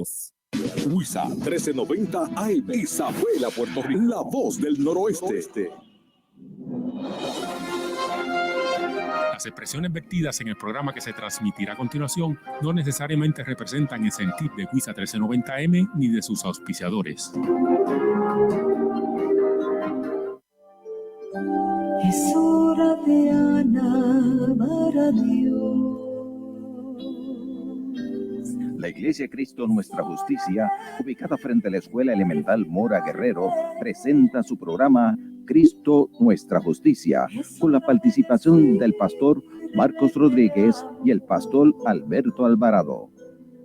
Unidos. WISA 1390 AM, Isabela, Puerto Rico, la voz del noroeste. Las expresiones vertidas en el programa que se transmitirá a continuación no necesariamente representan el sentir de WISA 1390M ni de sus auspiciadores. Es hora de alabar a Dios. La Iglesia Cristo Nuestra Justicia, ubicada frente a la Escuela Elemental Mora Guerrero, presenta su programa Cristo Nuestra Justicia, con la participación del pastor Marcos Rodríguez y el pastor Alberto Alvarado.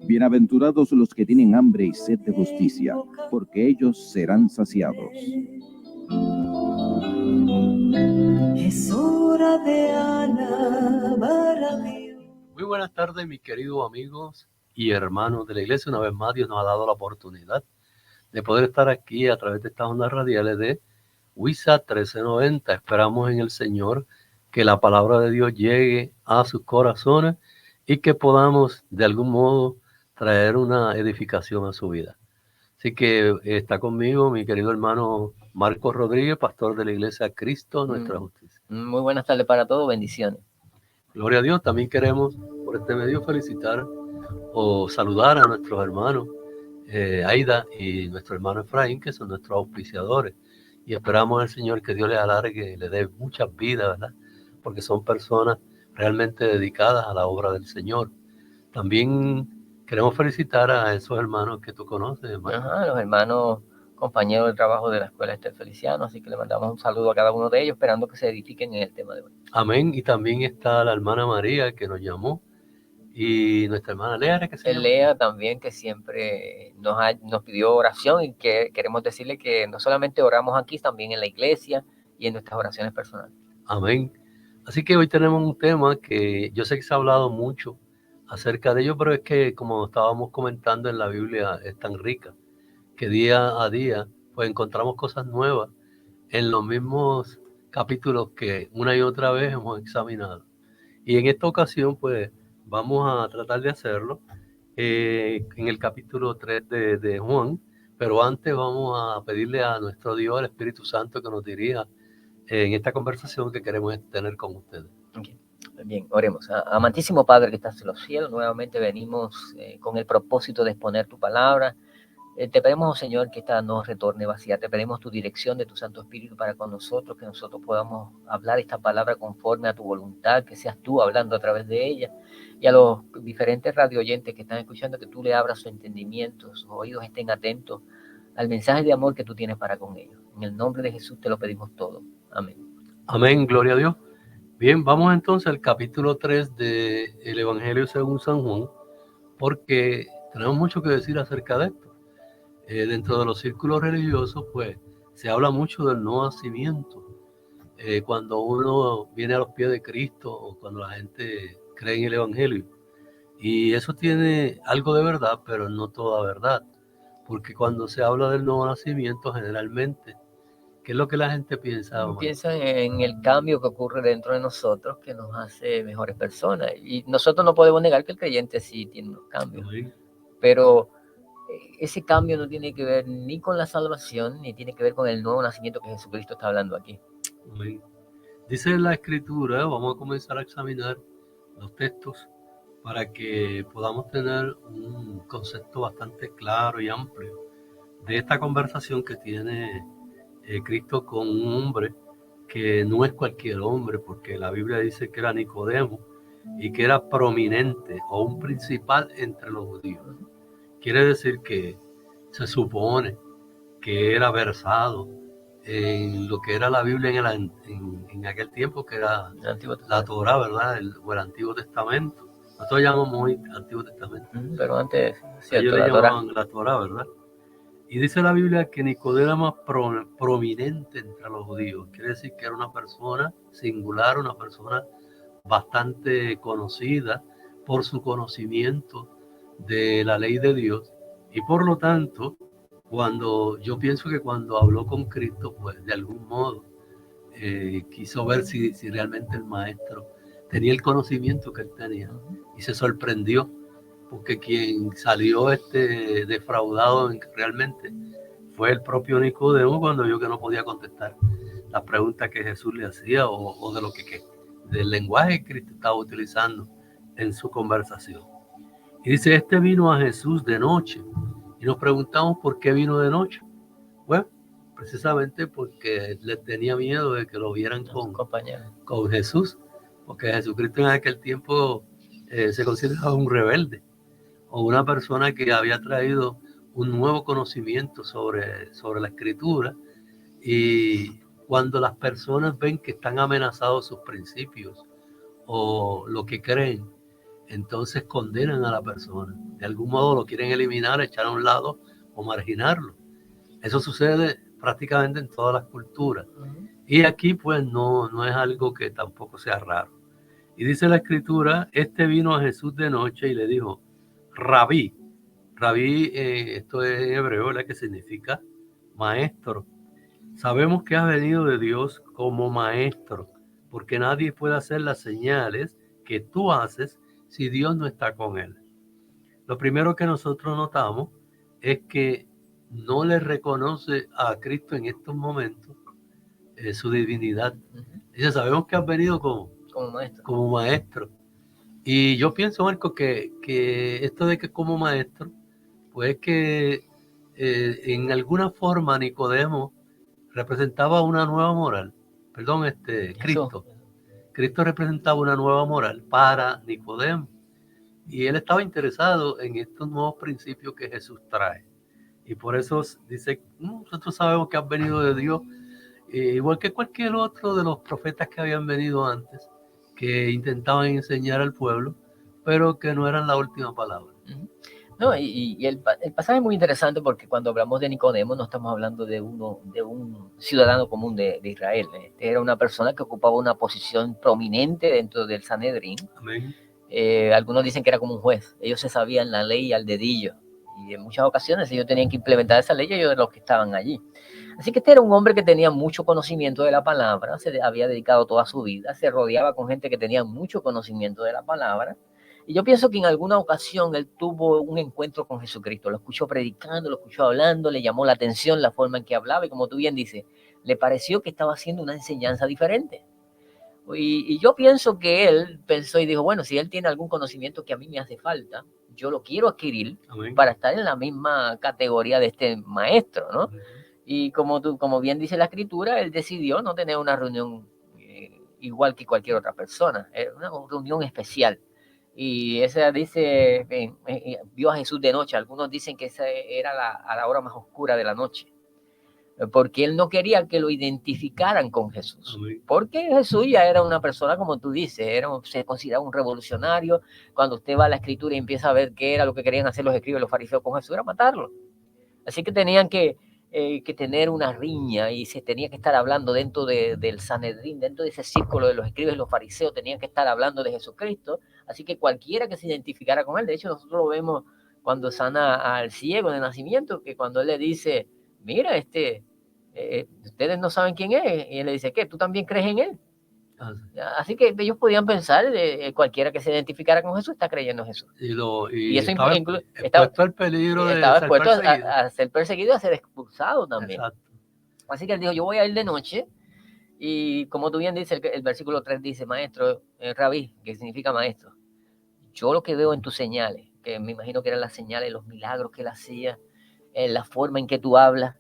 Bienaventurados los que tienen hambre y sed de justicia, porque ellos serán saciados. Es hora de alabar a Dios. Muy buenas tardes, mis queridos amigos y hermanos de la iglesia. Una vez más, Dios nos ha dado la oportunidad de poder estar aquí a través de estas ondas radiales de WISA 1390. Esperamos en el Señor que la palabra de Dios llegue a sus corazones y que podamos de algún modo traer una edificación a su vida. Así que está conmigo mi querido hermano Marcos Rodríguez, pastor de la iglesia Cristo Nuestra Justicia. Muy buenas tardes para todos, bendiciones. Gloria a Dios. También queremos por este medio felicitar o saludar a nuestros hermanos Aida y nuestro hermano Efraín, que son nuestros auspiciadores, y esperamos al Señor que Dios les alargue y les dé muchas vidas, ¿verdad? Porque son personas realmente dedicadas a la obra del Señor. También queremos felicitar a esos hermanos que tú conoces, hermano. Ajá, los hermanos compañeros de trabajo de la Escuela Ester Feliciano, así que le mandamos un saludo a cada uno de ellos, esperando que se edifiquen en el tema de hoy. Amén. Y también está la hermana María, que nos llamó, y nuestra hermana Lea, que se llama. Lea también, que siempre nos pidió oración, y que queremos decirle que no solamente oramos aquí, también en la iglesia y en nuestras oraciones personales. Amén. Así que hoy tenemos un tema que yo sé que se ha hablado mucho acerca de ello, pero es que, como estábamos comentando, en la Biblia es tan rica que día a día pues encontramos cosas nuevas en los mismos capítulos que una y otra vez hemos examinado. Y en esta ocasión pues vamos a tratar de hacerlo en el capítulo 3 de Juan, pero antes vamos a pedirle a nuestro Dios, el Espíritu Santo, que nos dirija en esta conversación que queremos tener con ustedes. Okay. Bien, oremos. Amantísimo Padre que estás en los cielos, nuevamente venimos con el propósito de exponer tu palabra. Te pedimos, oh Señor, que esta no retorne vacía. Te pedimos tu dirección de tu Santo Espíritu para con nosotros, que nosotros podamos hablar esta palabra conforme a tu voluntad, que seas tú hablando a través de ella. Y a los diferentes radio oyentes que están escuchando, que tú le abras su entendimiento, sus oídos estén atentos al mensaje de amor que tú tienes para con ellos. En el nombre de Jesús te lo pedimos todo. Amén. Amén, gloria a Dios. Bien, vamos entonces al capítulo 3 del Evangelio según San Juan, porque tenemos mucho que decir acerca de esto. Dentro de los círculos religiosos, pues, se habla mucho del no nacimiento. Cuando uno viene a los pies de Cristo o cuando la gente cree en el Evangelio. Y eso tiene algo de verdad, pero no toda verdad. Porque cuando se habla del nuevo nacimiento, generalmente, ¿qué es lo que la gente piensa? Piensa en el cambio que ocurre dentro de nosotros, que nos hace mejores personas. Y nosotros no podemos negar que el creyente sí tiene unos cambios. Sí. Pero ese cambio no tiene que ver ni con la salvación, ni tiene que ver con el nuevo nacimiento que Jesucristo está hablando aquí. Sí. Dice la Escritura, vamos a comenzar a examinar los textos para que podamos tener un concepto bastante claro y amplio de esta conversación que tiene Cristo con un hombre que no es cualquier hombre, porque la Biblia dice que era Nicodemo y que era prominente o un principal entre los judíos. Quiere decir que se supone que era versado en lo que era la Biblia en aquel tiempo, que era la Torá, ¿verdad? O el Antiguo Testamento. Nosotros llamamos hoy Antiguo Testamento. Pero antes, cierto, ellos le llamaban la Torá, ¿verdad? Y dice la Biblia que Nicodemo era más prominente entre los judíos. Quiere decir que era una persona singular, una persona bastante conocida por su conocimiento de la ley de Dios. Y por lo tanto, yo pienso que cuando habló con Cristo, pues de algún modo quiso ver si realmente el maestro tenía el conocimiento que él tenía. Y se sorprendió porque quien salió defraudado realmente fue el propio Nicodemo cuando vio que no podía contestar las preguntas que Jesús le hacía o de lo que del lenguaje que Cristo estaba utilizando en su conversación. Y dice, vino a Jesús de noche. Y nos preguntamos por qué vino de noche. Bueno, precisamente porque le tenía miedo de que lo vieran con Jesús, porque Jesucristo en aquel tiempo se consideraba un rebelde o una persona que había traído un nuevo conocimiento sobre la Escritura, y cuando las personas ven que están amenazados sus principios o lo que creen, entonces condenan a la persona. De algún modo lo quieren eliminar, echar a un lado o marginarlo. Eso sucede prácticamente en todas las culturas. Y aquí pues no es algo que tampoco sea raro. Y dice la Escritura, vino a Jesús de noche y le dijo, Rabí. Rabí, esto es en hebreo, ¿verdad? Que significa maestro. Sabemos que has venido de Dios como maestro, porque nadie puede hacer las señales que tú haces si Dios no está con él. Lo primero que nosotros notamos es que no le reconoce a Cristo en estos momentos su divinidad. Dice, sabemos que has venido como maestro. Y yo pienso, Marco, que esto de que como maestro, pues que en alguna forma Nicodemo representaba una nueva moral. Perdón, Cristo. Cristo representaba una nueva moral para Nicodemo. Y él estaba interesado en estos nuevos principios que Jesús trae. Y por eso dice, nosotros sabemos que has venido de Dios, igual que cualquier otro de los profetas que habían venido antes, que intentaban enseñar al pueblo, pero que no eran la última palabra. No, y el pasaje es muy interesante porque cuando hablamos de Nicodemo no estamos hablando de un ciudadano común de Israel. Era una persona que ocupaba una posición prominente dentro del Sanedrín. Amén. Algunos dicen que era como un juez. Ellos se sabían la ley al dedillo. Y en muchas ocasiones ellos tenían que implementar esa ley, ellos eran los que estaban allí. Así que era un hombre que tenía mucho conocimiento de la palabra, se había dedicado toda su vida, se rodeaba con gente que tenía mucho conocimiento de la palabra. Y yo pienso que en alguna ocasión él tuvo un encuentro con Jesucristo, lo escuchó predicando, lo escuchó hablando, le llamó la atención la forma en que hablaba y como tú bien dices, le pareció que estaba haciendo una enseñanza diferente. Y yo pienso que él pensó y dijo, bueno, si él tiene algún conocimiento que a mí me hace falta, yo lo quiero adquirir. Amén. Para estar en la misma categoría de este maestro, ¿no? Amén. Y como bien dice la Escritura, él decidió no tener una reunión igual que cualquier otra persona, era una reunión especial. Y esa dice, vio a Jesús de noche. Algunos dicen que esa era a la hora más oscura de la noche, porque él no quería que lo identificaran con Jesús. Porque Jesús ya era una persona, como tú dices, se consideraba un revolucionario. Cuando usted va a la Escritura y empieza a ver qué era lo que querían hacer los escribas y los fariseos con Jesús, era matarlo. Así que tenían que tener una riña y se tenía que estar hablando dentro del Sanedrín, dentro de ese círculo de los escribas y los fariseos, tenían que estar hablando de Jesucristo. Así que cualquiera que se identificara con él, de hecho nosotros lo vemos cuando sana al ciego de nacimiento, que cuando él le dice, mira, ustedes no saben quién es, y él le dice, ¿qué? ¿Tú también crees en él? Así que ellos podían pensar, cualquiera que se identificara con Jesús está creyendo en Jesús. Y eso estaba expuesto al peligro de estaba ser expuesto perseguido. A ser perseguido, a ser expulsado también. Exacto. Así que él dijo, yo voy a ir de noche, y como tú bien dices, el versículo 3 dice, maestro, rabí, que significa maestro, yo lo que veo en tus señales, que me imagino que eran las señales, los milagros que él hacía, la forma en que tú hablas,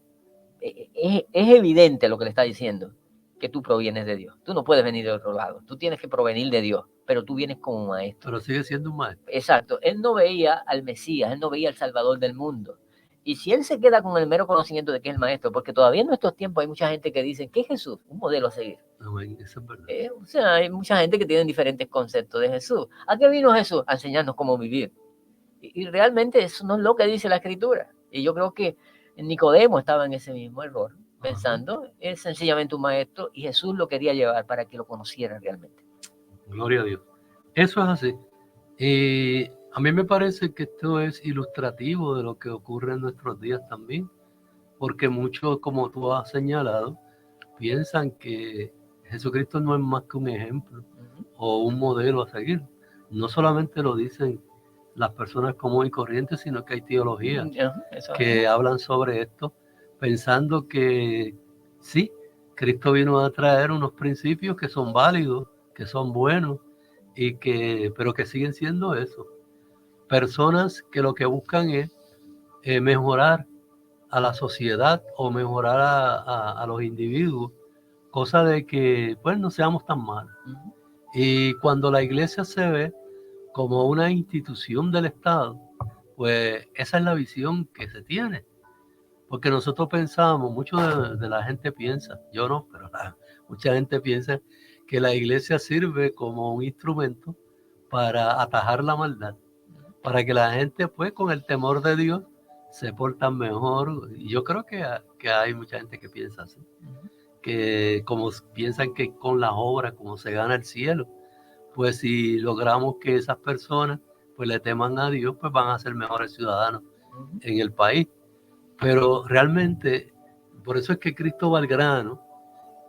es evidente lo que le está diciendo, que tú provienes de Dios. Tú no puedes venir de otro lado, tú tienes que provenir de Dios, pero tú vienes como maestro. Pero sigue siendo un maestro. Exacto, él no veía al Mesías, él no veía al Salvador del mundo. Y si él se queda con el mero conocimiento de que es el maestro, porque todavía en nuestros tiempos hay mucha gente que dice que es Jesús, un modelo a seguir. Eso es verdad. O sea, hay mucha gente que tiene diferentes conceptos de Jesús. ¿A qué vino Jesús? A enseñarnos cómo vivir. Y realmente eso no es lo que dice la Escritura. Y yo creo que Nicodemo estaba en ese mismo error, pensando, es sencillamente un maestro y Jesús lo quería llevar para que lo conociera realmente. Gloria a Dios. Eso es así. Y a mí me parece que esto es ilustrativo de lo que ocurre en nuestros días también, porque muchos, como tú has señalado, piensan que Jesucristo no es más que un ejemplo o un modelo a seguir. No solamente lo dicen las personas comunes y corrientes, sino que hay teologías Eso que hablan sobre esto, pensando que sí, Cristo vino a traer unos principios que son válidos, que son buenos, pero que siguen siendo eso. Personas que lo que buscan es mejorar a la sociedad o mejorar a los individuos, cosa de que pues no seamos tan malos. Ujú. Y cuando la iglesia se ve como una institución del Estado, pues esa es la visión que se tiene. Porque nosotros pensamos, de la gente piensa, yo no, pero mucha gente piensa que la iglesia sirve como un instrumento para atajar la maldad, para que la gente pues con el temor de Dios se portan mejor. Y yo creo que hay mucha gente que piensa así, que como piensan que con las obras, como se gana el cielo, pues si logramos que esas personas pues le teman a Dios, pues van a ser mejores ciudadanos en el país. Pero realmente, por eso es que Cristo va al grano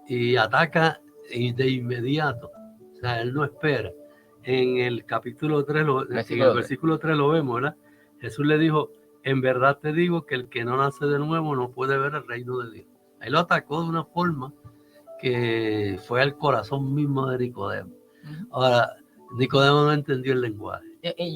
y ataca de inmediato. O sea, Él no espera. En el capítulo 3, en el versículo 3 lo vemos, ¿verdad? Jesús le dijo, en verdad te digo que el que no nace de nuevo no puede ver el reino de Dios. Ahí lo atacó de una forma que fue al corazón mismo de Nicodemo. Ahora, Nicodemo no entendió el lenguaje.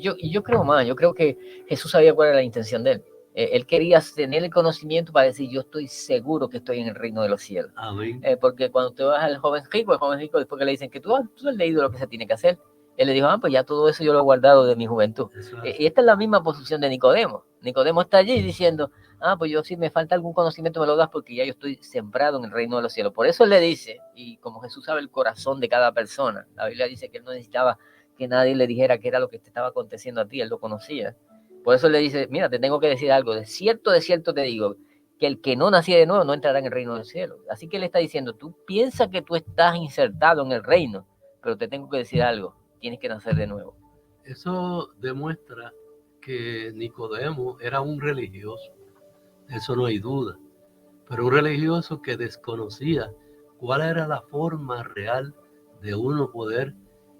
Yo creo más, yo creo que Jesús sabía cuál era la intención de él. Él quería tener el conocimiento para decir, yo estoy seguro que estoy en el reino de los cielos. Amén. Porque cuando te vas al joven rico, después que le dicen que tú has leído lo que se tiene que hacer, él le dijo, pues ya todo eso yo lo he guardado de mi juventud. Y esta es la misma posición de Nicodemo. Nicodemo está allí diciendo, pues yo si me falta algún conocimiento me lo das porque ya yo estoy sembrado en el reino de los cielos. Por eso él le dice, y como Jesús sabe el corazón de cada persona, la Biblia dice que él no necesitaba que nadie le dijera qué era lo que te estaba aconteciendo a ti, él lo conocía. Por eso le dice, mira, te tengo que decir algo, de cierto te digo, que el que no naciera de nuevo no entrará en el reino del cielo. Así que él está diciendo, tú piensas que tú estás insertado en el reino, pero te tengo que decir algo, tienes que nacer de nuevo. Eso demuestra que Nicodemo era un religioso, eso no hay duda, pero un religioso que desconocía cuál era la forma real de uno poder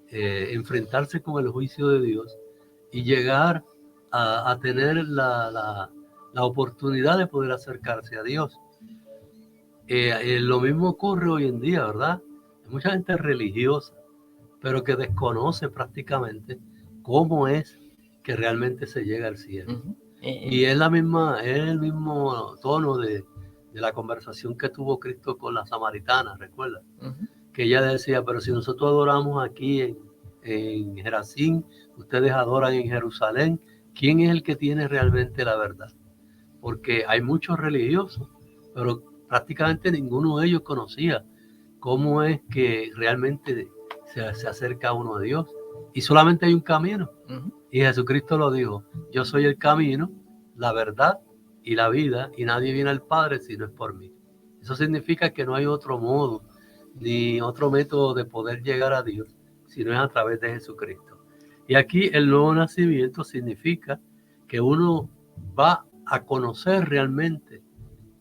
enfrentarse con el juicio de Dios y llegar a tener la oportunidad de poder acercarse a Dios. Lo mismo ocurre hoy en día, ¿verdad? Hay mucha gente religiosa, pero que desconoce prácticamente cómo es que realmente se llega al cielo. Y es el mismo tono de la conversación que tuvo Cristo con la samaritana, ¿recuerda? Que ella decía, pero si nosotros adoramos aquí en Gerazín, ustedes adoran en Jerusalén, ¿quién es el que tiene realmente la verdad? Porque hay muchos religiosos, pero prácticamente ninguno de ellos conocía cómo es que realmente se acerca uno a Dios. Y solamente hay un camino. Y Jesucristo lo dijo, yo soy el camino, la verdad y la vida, y nadie viene al Padre si no es por mí. Eso significa que no hay otro modo, ni otro método de poder llegar a Dios, si no es a través de Jesucristo. Y aquí el nuevo nacimiento significa que uno va a conocer realmente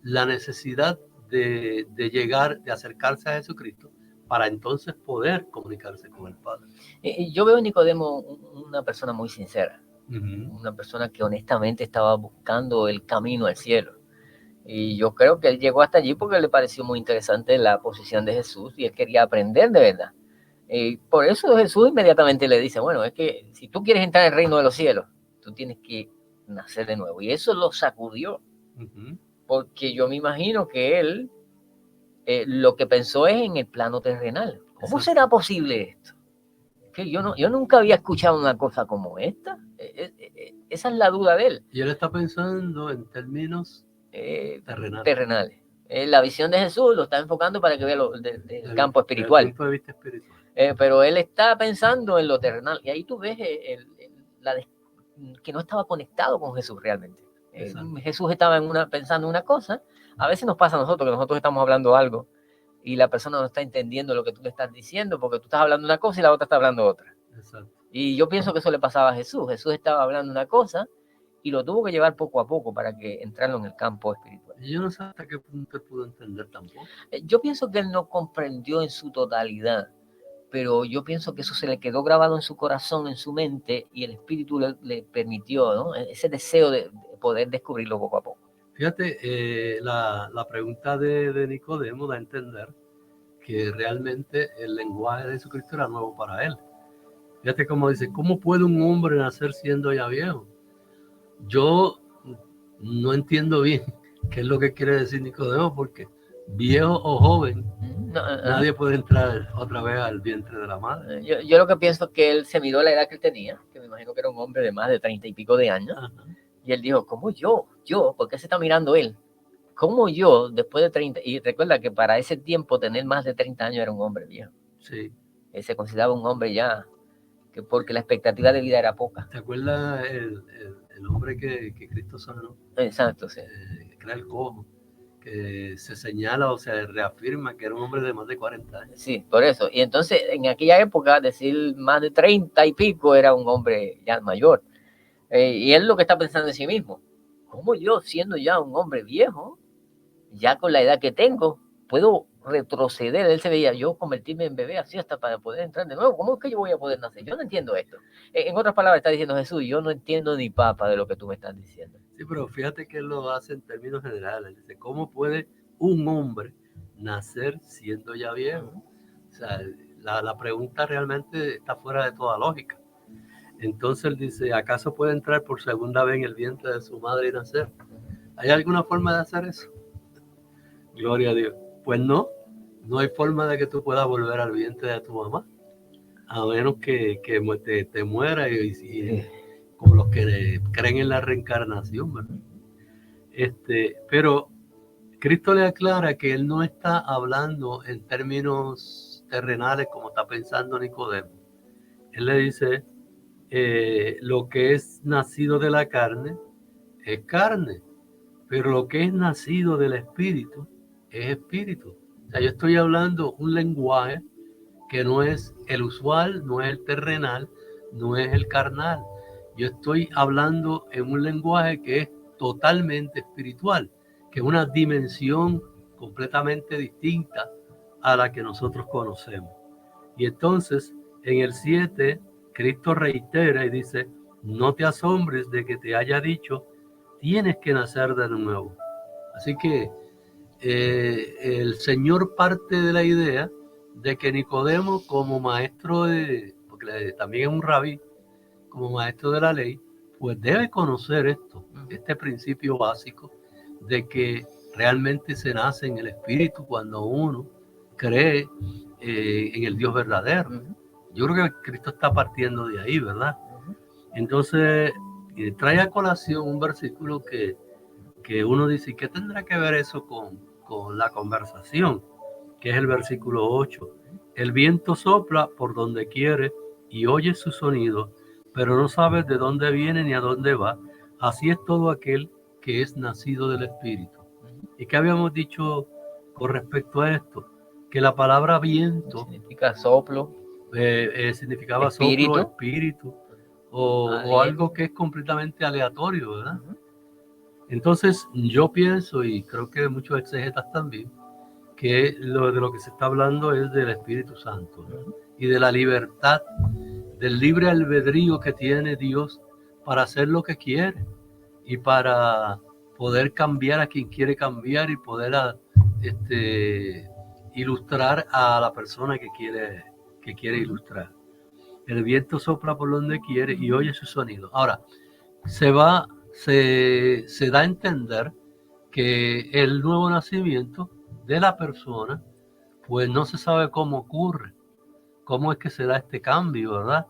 la necesidad de llegar, de acercarse a Jesucristo, para entonces poder comunicarse con el Padre. Yo veo en Nicodemo una persona muy sincera, una persona que honestamente estaba buscando el camino al cielo. Y yo creo que él llegó hasta allí porque le pareció muy interesante la posición de Jesús y él quería aprender de verdad. Por eso Jesús inmediatamente le dice, bueno, es que si tú quieres entrar en el reino de los cielos, tú tienes que nacer de nuevo. Y eso lo sacudió, porque yo me imagino que él lo que pensó es en el plano terrenal. ¿Cómo será posible esto? Que yo nunca había escuchado una cosa como esta. Esa es la duda de él. Y él está pensando en términos terrenales. La visión de Jesús lo está enfocando para que vea el campo espiritual. Punto de vista espiritual. Pero él está pensando en lo terrenal. Y ahí tú ves que no estaba conectado con Jesús realmente. Jesús estaba pensando en una cosa. A veces nos pasa a nosotros que nosotros estamos hablando algo y la persona no está entendiendo lo que tú le estás diciendo porque tú estás hablando una cosa y la otra está hablando otra. Exacto. Y yo pienso que eso le pasaba a Jesús. Jesús estaba hablando una cosa y lo tuvo que llevar poco a poco para que entrara en el campo espiritual. Yo no sé hasta qué punto pudo entender tampoco. Yo pienso que él no comprendió en su totalidad, pero yo pienso que eso se le quedó grabado en su corazón, en su mente, y el Espíritu le permitió, ¿no? Ese deseo de poder descubrirlo poco a poco. Fíjate, la pregunta de Nicodemo da a entender que realmente el lenguaje de Jesucristo era nuevo para él. Fíjate cómo dice, ¿cómo puede un hombre nacer siendo ya viejo? Yo no entiendo bien qué es lo que quiere decir Nicodemo, porque viejo o joven, nadie puede entrar otra vez al vientre de la madre. Yo lo que pienso es que él se miró la edad que él tenía, que me imagino que era un hombre de más de 30 y pico de años, y él dijo, ¿cómo yo? ¿Por qué se está mirando él? ¿Cómo yo, después de 30? Y recuerda que para ese tiempo tener más de 30 años era un hombre viejo. Sí. Él se consideraba un hombre ya, porque la expectativa de vida era poca. ¿Te acuerdas el hombre que Cristo sanó? Exacto, sí. Que era el cojo, que se señala o se reafirma que era un hombre de más de 40 años. Sí, por eso. Y entonces, en aquella época, decir más de 30 y pico era un hombre ya mayor. Y él lo que está pensando en sí mismo, ¿cómo yo, siendo ya un hombre viejo, ya con la edad que tengo, puedo retroceder? Él se veía, yo convertirme en bebé así hasta para poder entrar de nuevo. ¿Cómo es que yo voy a poder nacer? Yo no entiendo esto. En otras palabras, está diciendo Jesús, yo no entiendo ni papa de lo que tú me estás diciendo. Sí, pero fíjate que él lo hace en términos generales. Dice, ¿cómo puede un hombre nacer siendo ya viejo? O sea, la pregunta realmente está fuera de toda lógica. Entonces él dice, ¿acaso puede entrar por segunda vez en el vientre de su madre y nacer? ¿Hay alguna forma de hacer eso? Gloria a Dios. Pues no hay forma de que tú puedas volver al vientre de tu mamá, a menos que te mueras y como los que creen en la reencarnación, ¿verdad? Pero Cristo le aclara que él no está hablando en términos terrenales como está pensando Nicodemo. Él le dice, lo que es nacido de la carne es carne, pero lo que es nacido del espíritu es espíritu. O sea, yo estoy hablando un lenguaje que no es el usual, no es el terrenal, no es el carnal. Yo estoy hablando en un lenguaje que es totalmente espiritual, que es una dimensión completamente distinta a la que nosotros conocemos. Y entonces, en el 7, Cristo reitera y dice, no te asombres de que te haya dicho, tienes que nacer de nuevo. Así que el Señor parte de la idea de que Nicodemo, como maestro porque también es un rabí, como maestro de la ley, pues debe conocer este principio básico de que realmente se nace en el espíritu cuando uno cree en el Dios verdadero. Yo creo que Cristo está partiendo de ahí, ¿verdad? Entonces, trae a colación un versículo que uno dice, ¿qué tendrá que ver eso con la conversación? Que es el versículo 8. El viento sopla por donde quiere y oyes su sonido, pero no sabes de dónde viene ni a dónde va. Así es todo aquel que es nacido del Espíritu. ¿Y qué habíamos dicho con respecto a esto? Que la palabra viento significa soplo, significaba espíritu. Soplo, espíritu, o algo que es completamente aleatorio, ¿verdad? Entonces yo pienso, y creo que muchos exegetas también, que de lo que se está hablando es del Espíritu Santo, ¿no? Y de la libertad, del libre albedrío que tiene Dios para hacer lo que quiere y para poder cambiar a quien quiere cambiar y poder ilustrar a la persona que quiere ilustrar. El viento sopla por donde quiere y oye su sonido. Ahora, se da a entender que el nuevo nacimiento de la persona, pues no se sabe cómo ocurre, cómo es que se da este cambio, ¿verdad?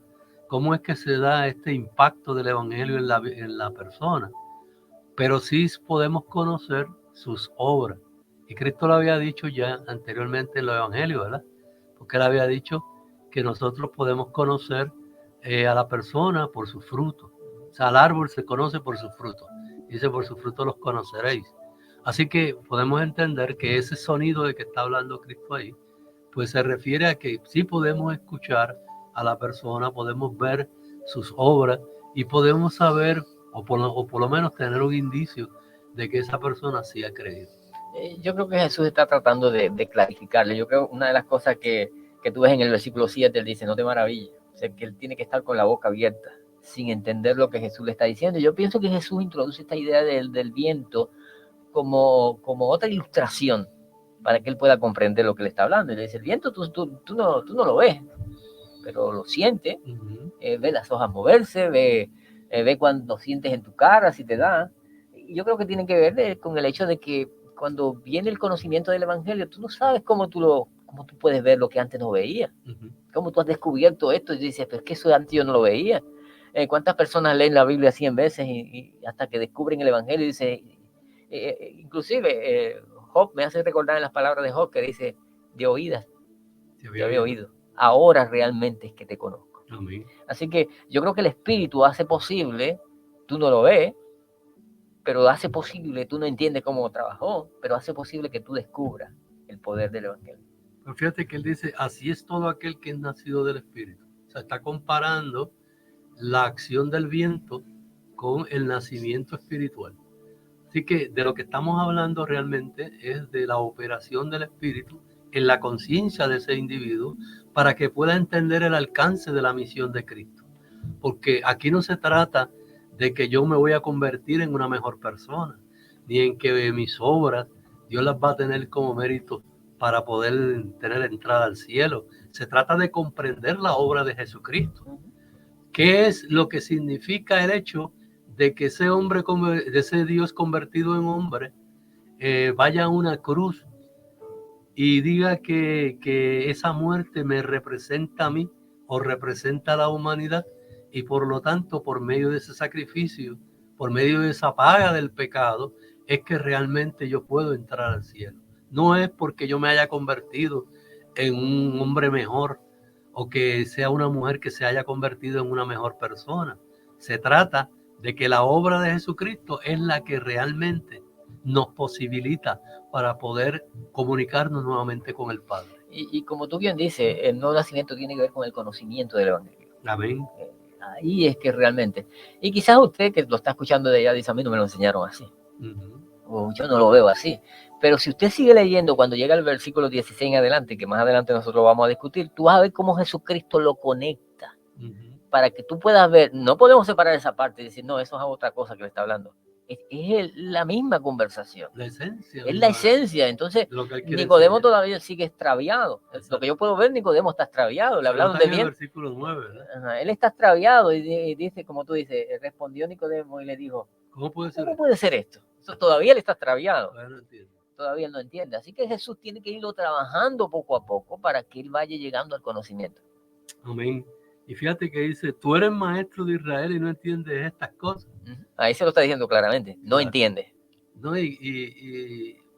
Cómo es que se da este impacto del evangelio en la persona. Pero sí podemos conocer sus obras. Y Cristo lo había dicho ya anteriormente en los evangelios, ¿verdad? Porque él había dicho que nosotros podemos conocer a la persona por su fruto. O sea, al árbol se conoce por su fruto. Dice, por su fruto los conoceréis. Así que podemos entender que ese sonido de que está hablando Cristo ahí, pues se refiere a que sí podemos escuchar a la persona, podemos ver sus obras y podemos saber, o por lo menos tener un indicio de que esa persona sí ha creído. Yo creo que Jesús está tratando de clarificarle. Yo creo que una de las cosas que que tú ves en el versículo 7, él dice, no te maravilles. O sea, que él tiene que estar con la boca abierta, sin entender lo que Jesús le está diciendo. Yo pienso que Jesús introduce esta idea del viento como otra ilustración para que él pueda comprender lo que le está hablando. Y le dice, el viento tú no lo ves, pero lo sientes, ve las hojas moverse, ve cuando sientes en tu cara, si te da. Y yo creo que tiene que ver con el hecho de que cuando viene el conocimiento del Evangelio, tú no sabes cómo tú puedes ver lo que antes no veías. Cómo tú has descubierto esto y dices, pero es que eso antes yo no lo veía. ¿Cuántas personas leen la Biblia 100 veces y hasta que descubren el Evangelio y dicen, inclusive Job me hace recordar en las palabras de Job que dice, de oídas te había oído, ahora realmente es que te conozco. Amén. Así que yo creo que el Espíritu hace posible, tú no lo ves, pero hace posible, tú no entiendes cómo trabajó, pero hace posible que tú descubras el poder del Evangelio. Pero fíjate que él dice, así es todo aquel que es nacido del Espíritu. O sea, está comparando la acción del viento con el nacimiento espiritual. Así que de lo que estamos hablando realmente es de la operación del Espíritu en la conciencia de ese individuo para que pueda entender el alcance de la misión de Cristo. Porque aquí no se trata de que yo me voy a convertir en una mejor persona, ni en que mis obras Dios las va a tener como mérito para poder tener entrada al cielo. Se trata de comprender la obra de Jesucristo. ¿Qué es lo que significa el hecho de que ese hombre, de ese Dios convertido en hombre, vaya a una cruz y diga que esa muerte me representa a mí o representa a la humanidad, y por lo tanto, por medio de ese sacrificio, por medio de esa paga del pecado, es que realmente yo puedo entrar al cielo? No es porque yo me haya convertido en un hombre mejor o que sea una mujer que se haya convertido en una mejor persona. Se trata de que la obra de Jesucristo es la que realmente nos posibilita para poder comunicarnos nuevamente con el Padre. Y como tú bien dices, el nuevo nacimiento tiene que ver con el conocimiento del Evangelio. Amén. Ahí es que realmente, y quizás usted que lo está escuchando de allá dice, a mí no me lo enseñaron así, o yo no lo veo así, pero si usted sigue leyendo cuando llega al versículo 16 en adelante, que más adelante nosotros vamos a discutir, tú vas a ver cómo Jesucristo lo conecta, para que tú puedas ver. No podemos separar esa parte y decir, no, eso es otra cosa que le está hablando. Es la misma conversación. La esencia. Es la esencia. Entonces, Nicodemo todavía sigue extraviado. Exacto. Lo que yo puedo ver, Nicodemo está extraviado. Le hablaron de bien. Versículo 9, ¿verdad? Él está extraviado y dice, como tú dices, respondió Nicodemo y le dijo, ¿cómo puede ser esto? Eso todavía él está extraviado. Todavía no entiende. Así que Jesús tiene que irlo trabajando poco a poco para que él vaya llegando al conocimiento. Amén. Y fíjate que dice, tú eres maestro de Israel y no entiendes estas cosas. Ahí se lo está diciendo claramente, no entiende. No,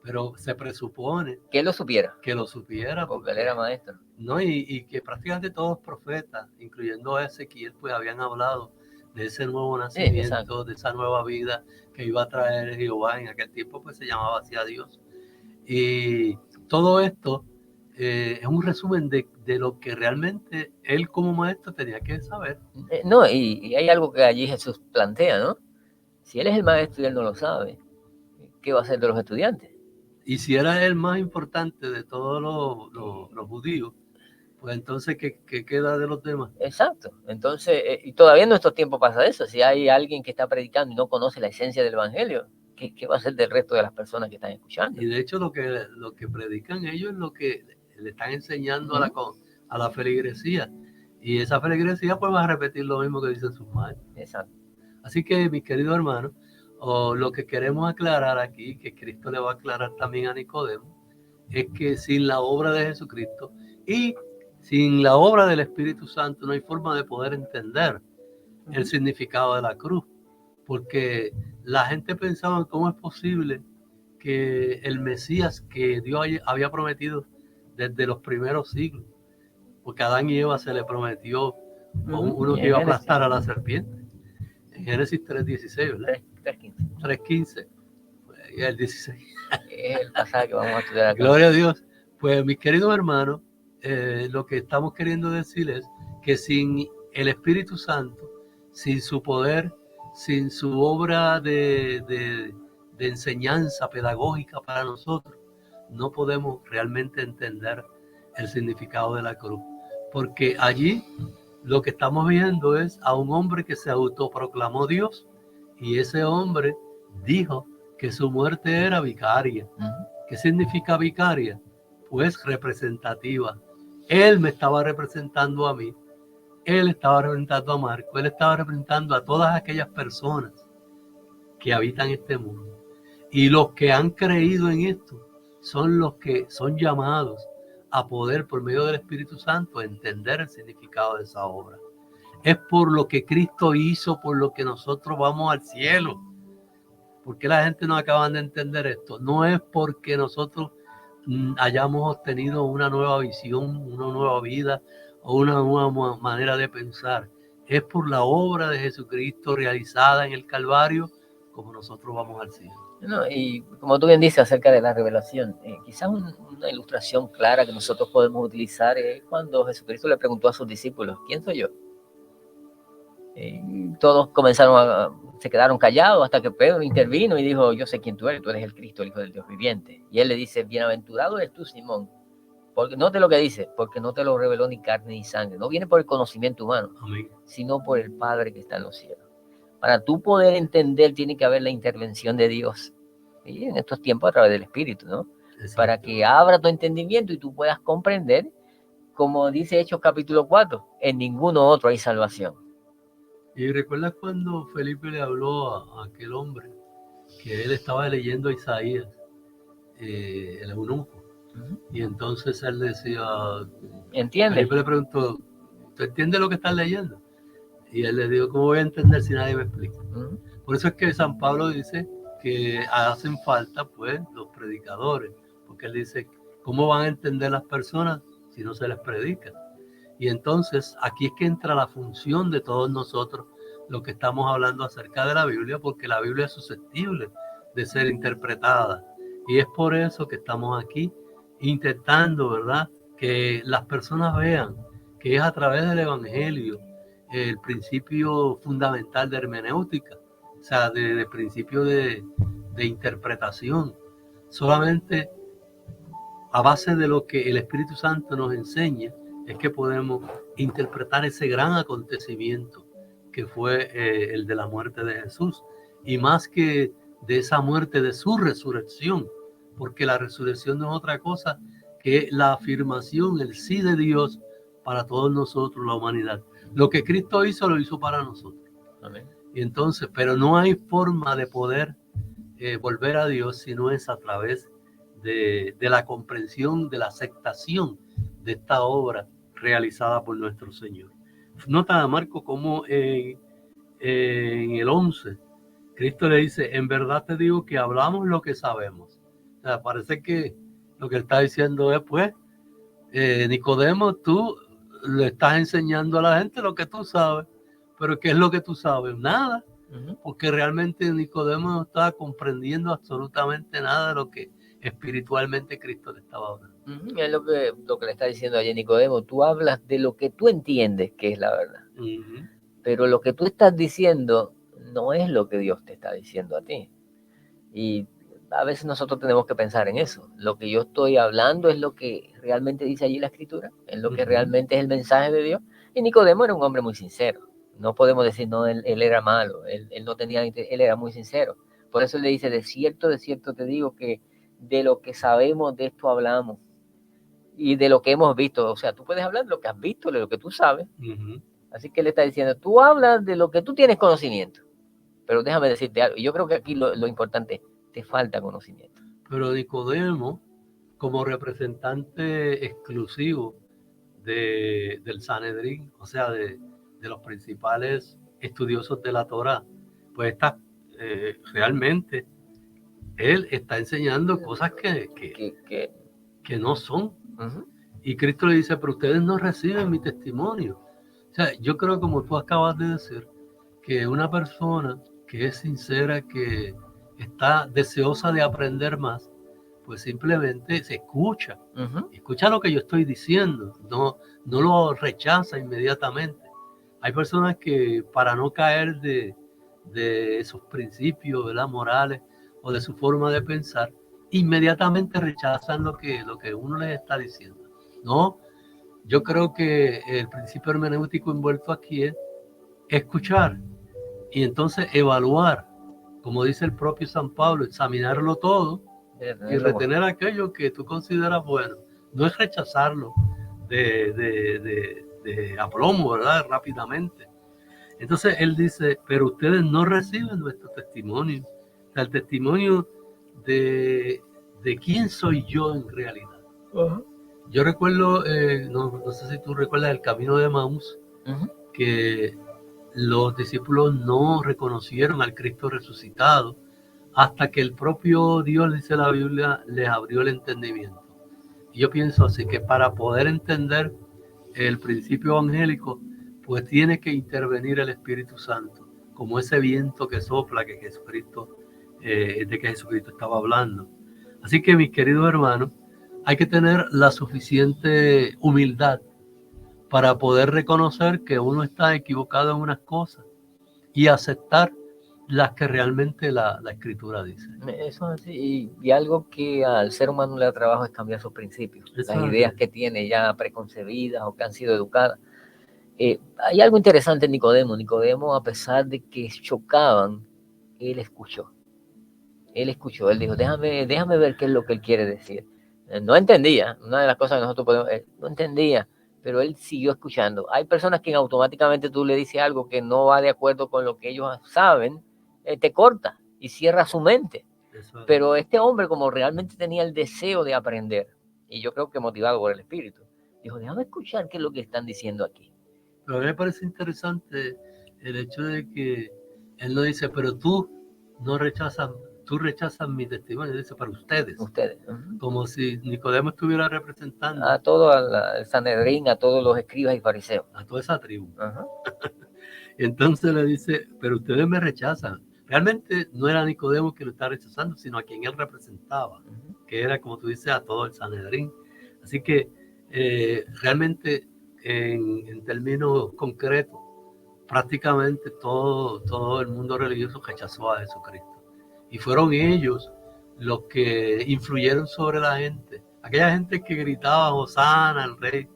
pero se presupone que él lo supiera. Que lo supiera. Porque él era maestro. No, y que prácticamente todos los profetas, incluyendo a Ezequiel, pues habían hablado de ese nuevo nacimiento, de esa nueva vida que iba a traer Jehová. En aquel tiempo pues se llamaba así a Dios. Y todo esto es un resumen de lo que realmente él como maestro tenía que saber. No, y hay algo que allí Jesús plantea, ¿no? Si él es el maestro y él no lo sabe, ¿qué va a hacer de los estudiantes? Y si era el más importante de todos los judíos, pues entonces, ¿qué queda de los demás? Exacto. Entonces, y todavía en nuestros tiempos pasa eso. Si hay alguien que está predicando y no conoce la esencia del evangelio, ¿qué va a hacer del resto de las personas que están escuchando? Y de hecho, lo que predican ellos es lo que le están enseñando a la feligresía. Y esa feligresía pues va a repetir lo mismo que dicen sus maestros. Exacto. Así que, mis queridos hermanos, lo que queremos aclarar aquí, que Cristo le va a aclarar también a Nicodemo, es que sin la obra de Jesucristo y sin la obra del Espíritu Santo no hay forma de poder entender el significado de la cruz. Porque la gente pensaba, ¿cómo es posible que el Mesías que Dios había prometido desde los primeros siglos? Porque a Adán y Eva se le prometió uno que iba a aplastar a la serpiente. En Génesis 3:16, ¿verdad? 3:15. Y el 16. Es el pasaje que vamos a estudiar acá. Gloria a Dios. Pues mis queridos hermanos, lo que estamos queriendo decir es que sin el Espíritu Santo, sin su poder, sin su obra de enseñanza pedagógica para nosotros, no podemos realmente entender el significado de la cruz. Porque allí lo que estamos viendo es a un hombre que se autoproclamó Dios, y ese hombre dijo que su muerte era vicaria. ¿Qué significa vicaria? Pues representativa. Él me estaba representando a mí, él estaba representando a Marco, él estaba representando a todas aquellas personas que habitan este mundo. Y los que han creído en esto son los que son llamados a poder, por medio del Espíritu Santo, entender el significado de esa obra. Es por lo que Cristo hizo, por lo que nosotros vamos al cielo. ¿Por qué la gente no acaba de entender esto? No es porque nosotros hayamos obtenido una nueva visión, una nueva vida o una nueva manera de pensar. Es por la obra de Jesucristo realizada en el Calvario, como nosotros vamos al cielo. No, y como tú bien dices acerca de la revelación, quizás una ilustración clara que nosotros podemos utilizar es cuando Jesucristo le preguntó a sus discípulos, ¿quién soy yo? Todos se quedaron callados hasta que Pedro intervino y dijo, yo sé quién tú eres el Cristo, el Hijo del Dios viviente. Y él le dice, bienaventurado eres tú, Simón, porque note lo que dice, porque no te lo reveló ni carne ni sangre, no viene por el conocimiento humano, Amén, sino por el Padre que está en los cielos. Para tú poder entender tiene que haber la intervención de Dios, y en estos tiempos a través del Espíritu, ¿no? Exacto. Para que abra tu entendimiento y tú puedas comprender, como dice Hechos capítulo 4, en ninguno otro hay salvación. Y recuerdas cuando Felipe le habló a aquel hombre que él estaba leyendo a Isaías, el eunuco, y entonces él decía, ¿entiende? Felipe le preguntó, ¿tú entiendes lo que estás leyendo? Y él le dijo, ¿cómo voy a entender si nadie me explica? Por eso es que San Pablo dice que hacen falta pues los predicadores, porque él dice, ¿cómo van a entender las personas si no se les predica? Y entonces aquí es que entra la función de todos nosotros, lo que estamos hablando acerca de la Biblia, porque la Biblia es susceptible de ser interpretada. Y es por eso que estamos aquí intentando, ¿verdad?, que las personas vean que es a través del Evangelio el principio fundamental de hermenéutica, o sea, de principio de interpretación. Solamente a base de lo que el Espíritu Santo nos enseña es que podemos interpretar ese gran acontecimiento que fue el de la muerte de Jesús, y más que de esa muerte, de su resurrección, porque la resurrección no es otra cosa que la afirmación, el sí de Dios para todos nosotros, la humanidad. Lo que Cristo hizo, lo hizo para nosotros. Amén. Y entonces, pero no hay forma de poder volver a Dios si no es a través de la comprensión, de la aceptación de esta obra realizada por nuestro Señor. Nota, Marco, como en el 11, Cristo le dice, en verdad te digo que hablamos lo que sabemos. O sea, parece que lo que él está diciendo es, pues, Nicodemo, tú le estás enseñando a la gente lo que tú sabes, pero ¿qué es lo que tú sabes? Nada, porque realmente Nicodemo no estaba comprendiendo absolutamente nada de lo que espiritualmente Cristo le estaba hablando. Es lo que le está diciendo a Nicodemo, tú hablas de lo que tú entiendes que es la verdad, pero lo que tú estás diciendo no es lo que Dios te está diciendo a ti. Y a veces nosotros tenemos que pensar en eso. Lo que yo estoy hablando es lo que realmente dice allí la Escritura, es lo que realmente es el mensaje de Dios. Y Nicodemo era un hombre muy sincero. No podemos decir, no, él era malo, él no tenía, él era muy sincero. Por eso le dice, de cierto te digo que de lo que sabemos, de esto hablamos. Y de lo que hemos visto. O sea, tú puedes hablar de lo que has visto, de lo que tú sabes. Así que él está diciendo, tú hablas de lo que tú tienes conocimiento. Pero déjame decirte algo. Y yo creo que aquí lo importante es, te falta conocimiento. Pero Nicodemo, como representante exclusivo del Sanedrín, o sea, de los principales estudiosos de la Torá, pues está realmente, él está enseñando cosas que no son. Y Cristo le dice, pero ustedes no reciben mi testimonio. O sea, yo creo, como tú acabas de decir, que una persona que es sincera, que está deseosa de aprender más, pues simplemente se escucha. Escucha lo que yo estoy diciendo, no lo rechaza inmediatamente. Hay personas que, para no caer de esos principios, ¿verdad?, morales, o de su forma de pensar, inmediatamente rechazan lo que uno les está diciendo. No, yo creo que el principio hermenéutico envuelto aquí es escuchar y entonces evaluar, como dice el propio San Pablo, examinarlo todo y retener aquello que tú consideras bueno. No es rechazarlo de aplomo, ¿verdad? Rápidamente. Entonces él dice, pero ustedes no reciben nuestro testimonio. O sea, el testimonio de quién soy yo en realidad. Yo recuerdo, no sé si tú recuerdas el camino de Emaús, que los discípulos no reconocieron al Cristo resucitado hasta que el propio Dios, dice la Biblia, les abrió el entendimiento. Y yo pienso así, que para poder entender el principio evangélico, pues tiene que intervenir el Espíritu Santo, como ese viento que sopla que Jesucristo, de que Jesucristo estaba hablando. Así que, mis queridos hermanos, hay que tener la suficiente humildad para poder reconocer que uno está equivocado en unas cosas y aceptar las que realmente la Escritura dice. Eso es así, y algo que al ser humano le da trabajo es cambiar sus principios, Exacto. las ideas que tiene ya preconcebidas o que han sido educadas. Hay algo interesante en Nicodemo. Nicodemo, a pesar de que chocaban, él escuchó. Él dijo, déjame ver qué es lo que él quiere decir. No entendía, una de las cosas que nosotros podemos, no entendía, pero él siguió escuchando. Hay personas que automáticamente tú le dices algo que no va de acuerdo con lo que ellos saben, te corta y cierra su mente. Eso. Pero este hombre, como realmente tenía el deseo de aprender, y yo creo que motivado por el Espíritu, dijo, déjame escuchar qué es lo que están diciendo aquí. Pero a mí me parece interesante el hecho de que él no dice, pero tú rechazas mi testimonio, dice, para ustedes. Ustedes. Como si Nicodemo estuviera representando A todo el Sanedrín, a todos los escribas y fariseos. a toda esa tribu. Ajá. Entonces le dice, pero ustedes me rechazan. Realmente no era Nicodemo que lo está rechazando, sino a quien él representaba, que era, como tú dices, a todo el Sanedrín. Así que realmente, en términos concretos, prácticamente todo el mundo religioso rechazó a Jesucristo. Y fueron ellos los que influyeron sobre la gente. Aquella gente que gritaba Hosana al rey,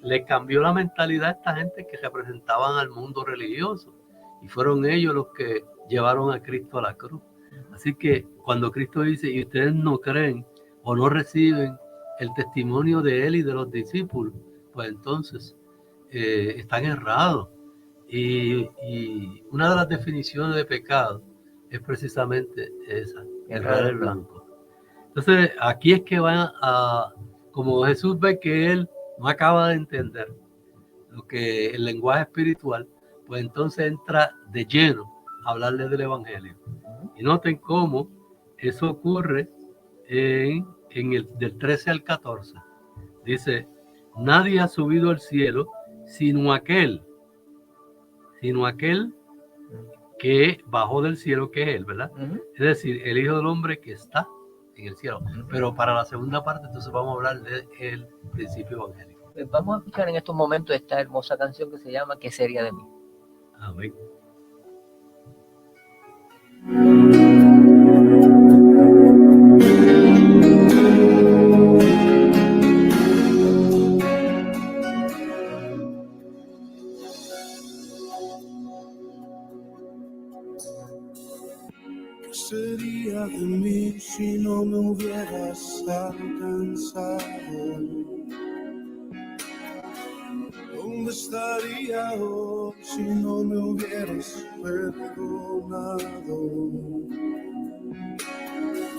le cambió la mentalidad a esta gente que representaban al mundo religioso. Y fueron ellos los que llevaron a Cristo a la cruz. Así que cuando Cristo dice, y ustedes no creen o no reciben el testimonio de él y de los discípulos, pues entonces están errados. Y una de las definiciones de pecado es precisamente esa, errar el blanco. Entonces aquí es que van a, como Jesús ve que él no acaba de entender lo que el lenguaje espiritual, pues entonces entra de lleno a hablarle del Evangelio. Y noten cómo eso ocurre del 13 al 14. Dice, nadie ha subido al cielo sino aquel que bajó del cielo, que es él, ¿verdad? Es decir, el Hijo del Hombre que está en el cielo. Pero para la segunda parte, entonces vamos a hablar del principio evangélico. Vamos a escuchar en estos momentos esta hermosa canción que se llama ¿Qué sería de mí? Amén. ¿Qué sería de mí si no me hubieras alcanzado? ¿Dónde estaría hoy si no me hubieras perdonado?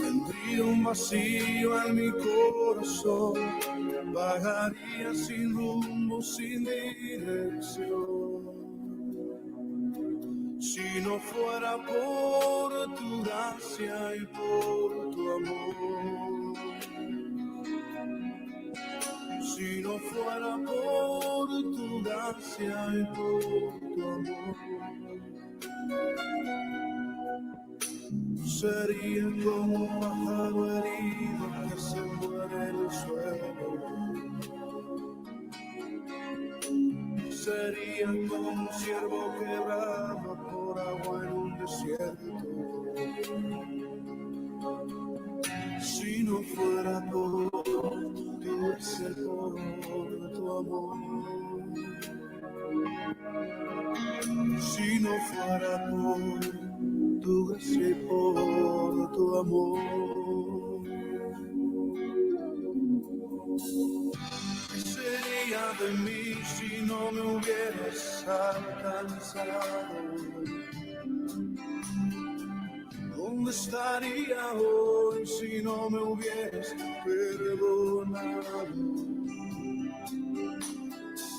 Tendría un vacío en mi corazón, vagaría sin rumbo, sin dirección. Si no fuera por tu gracia y por tu amor, si no fuera por tu gracia y por tu amor, sería como un pájaro herido que se muere en el suelo. Sería como un ciervo quebrado por agua en un desierto. Si no fuera por tu cárcel por tu amor. Si no fuera por tu gracia y por tu amor, ¿qué sería de mí si no me hubieras alcanzado? ¿Dónde estaría hoy si no me hubieras perdonado?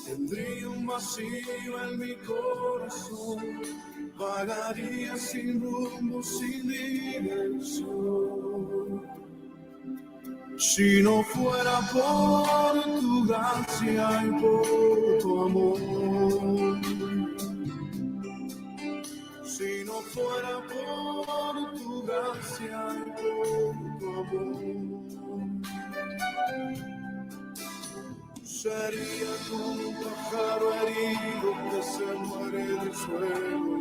Tendría un vacío en mi corazón, vagaría sin rumbo, sin dirección. Si no fuera por tu gracia y por tu amor, si no fuera por tu gracia y por tu amor, sería como un pájaro herido que se muere del suelo.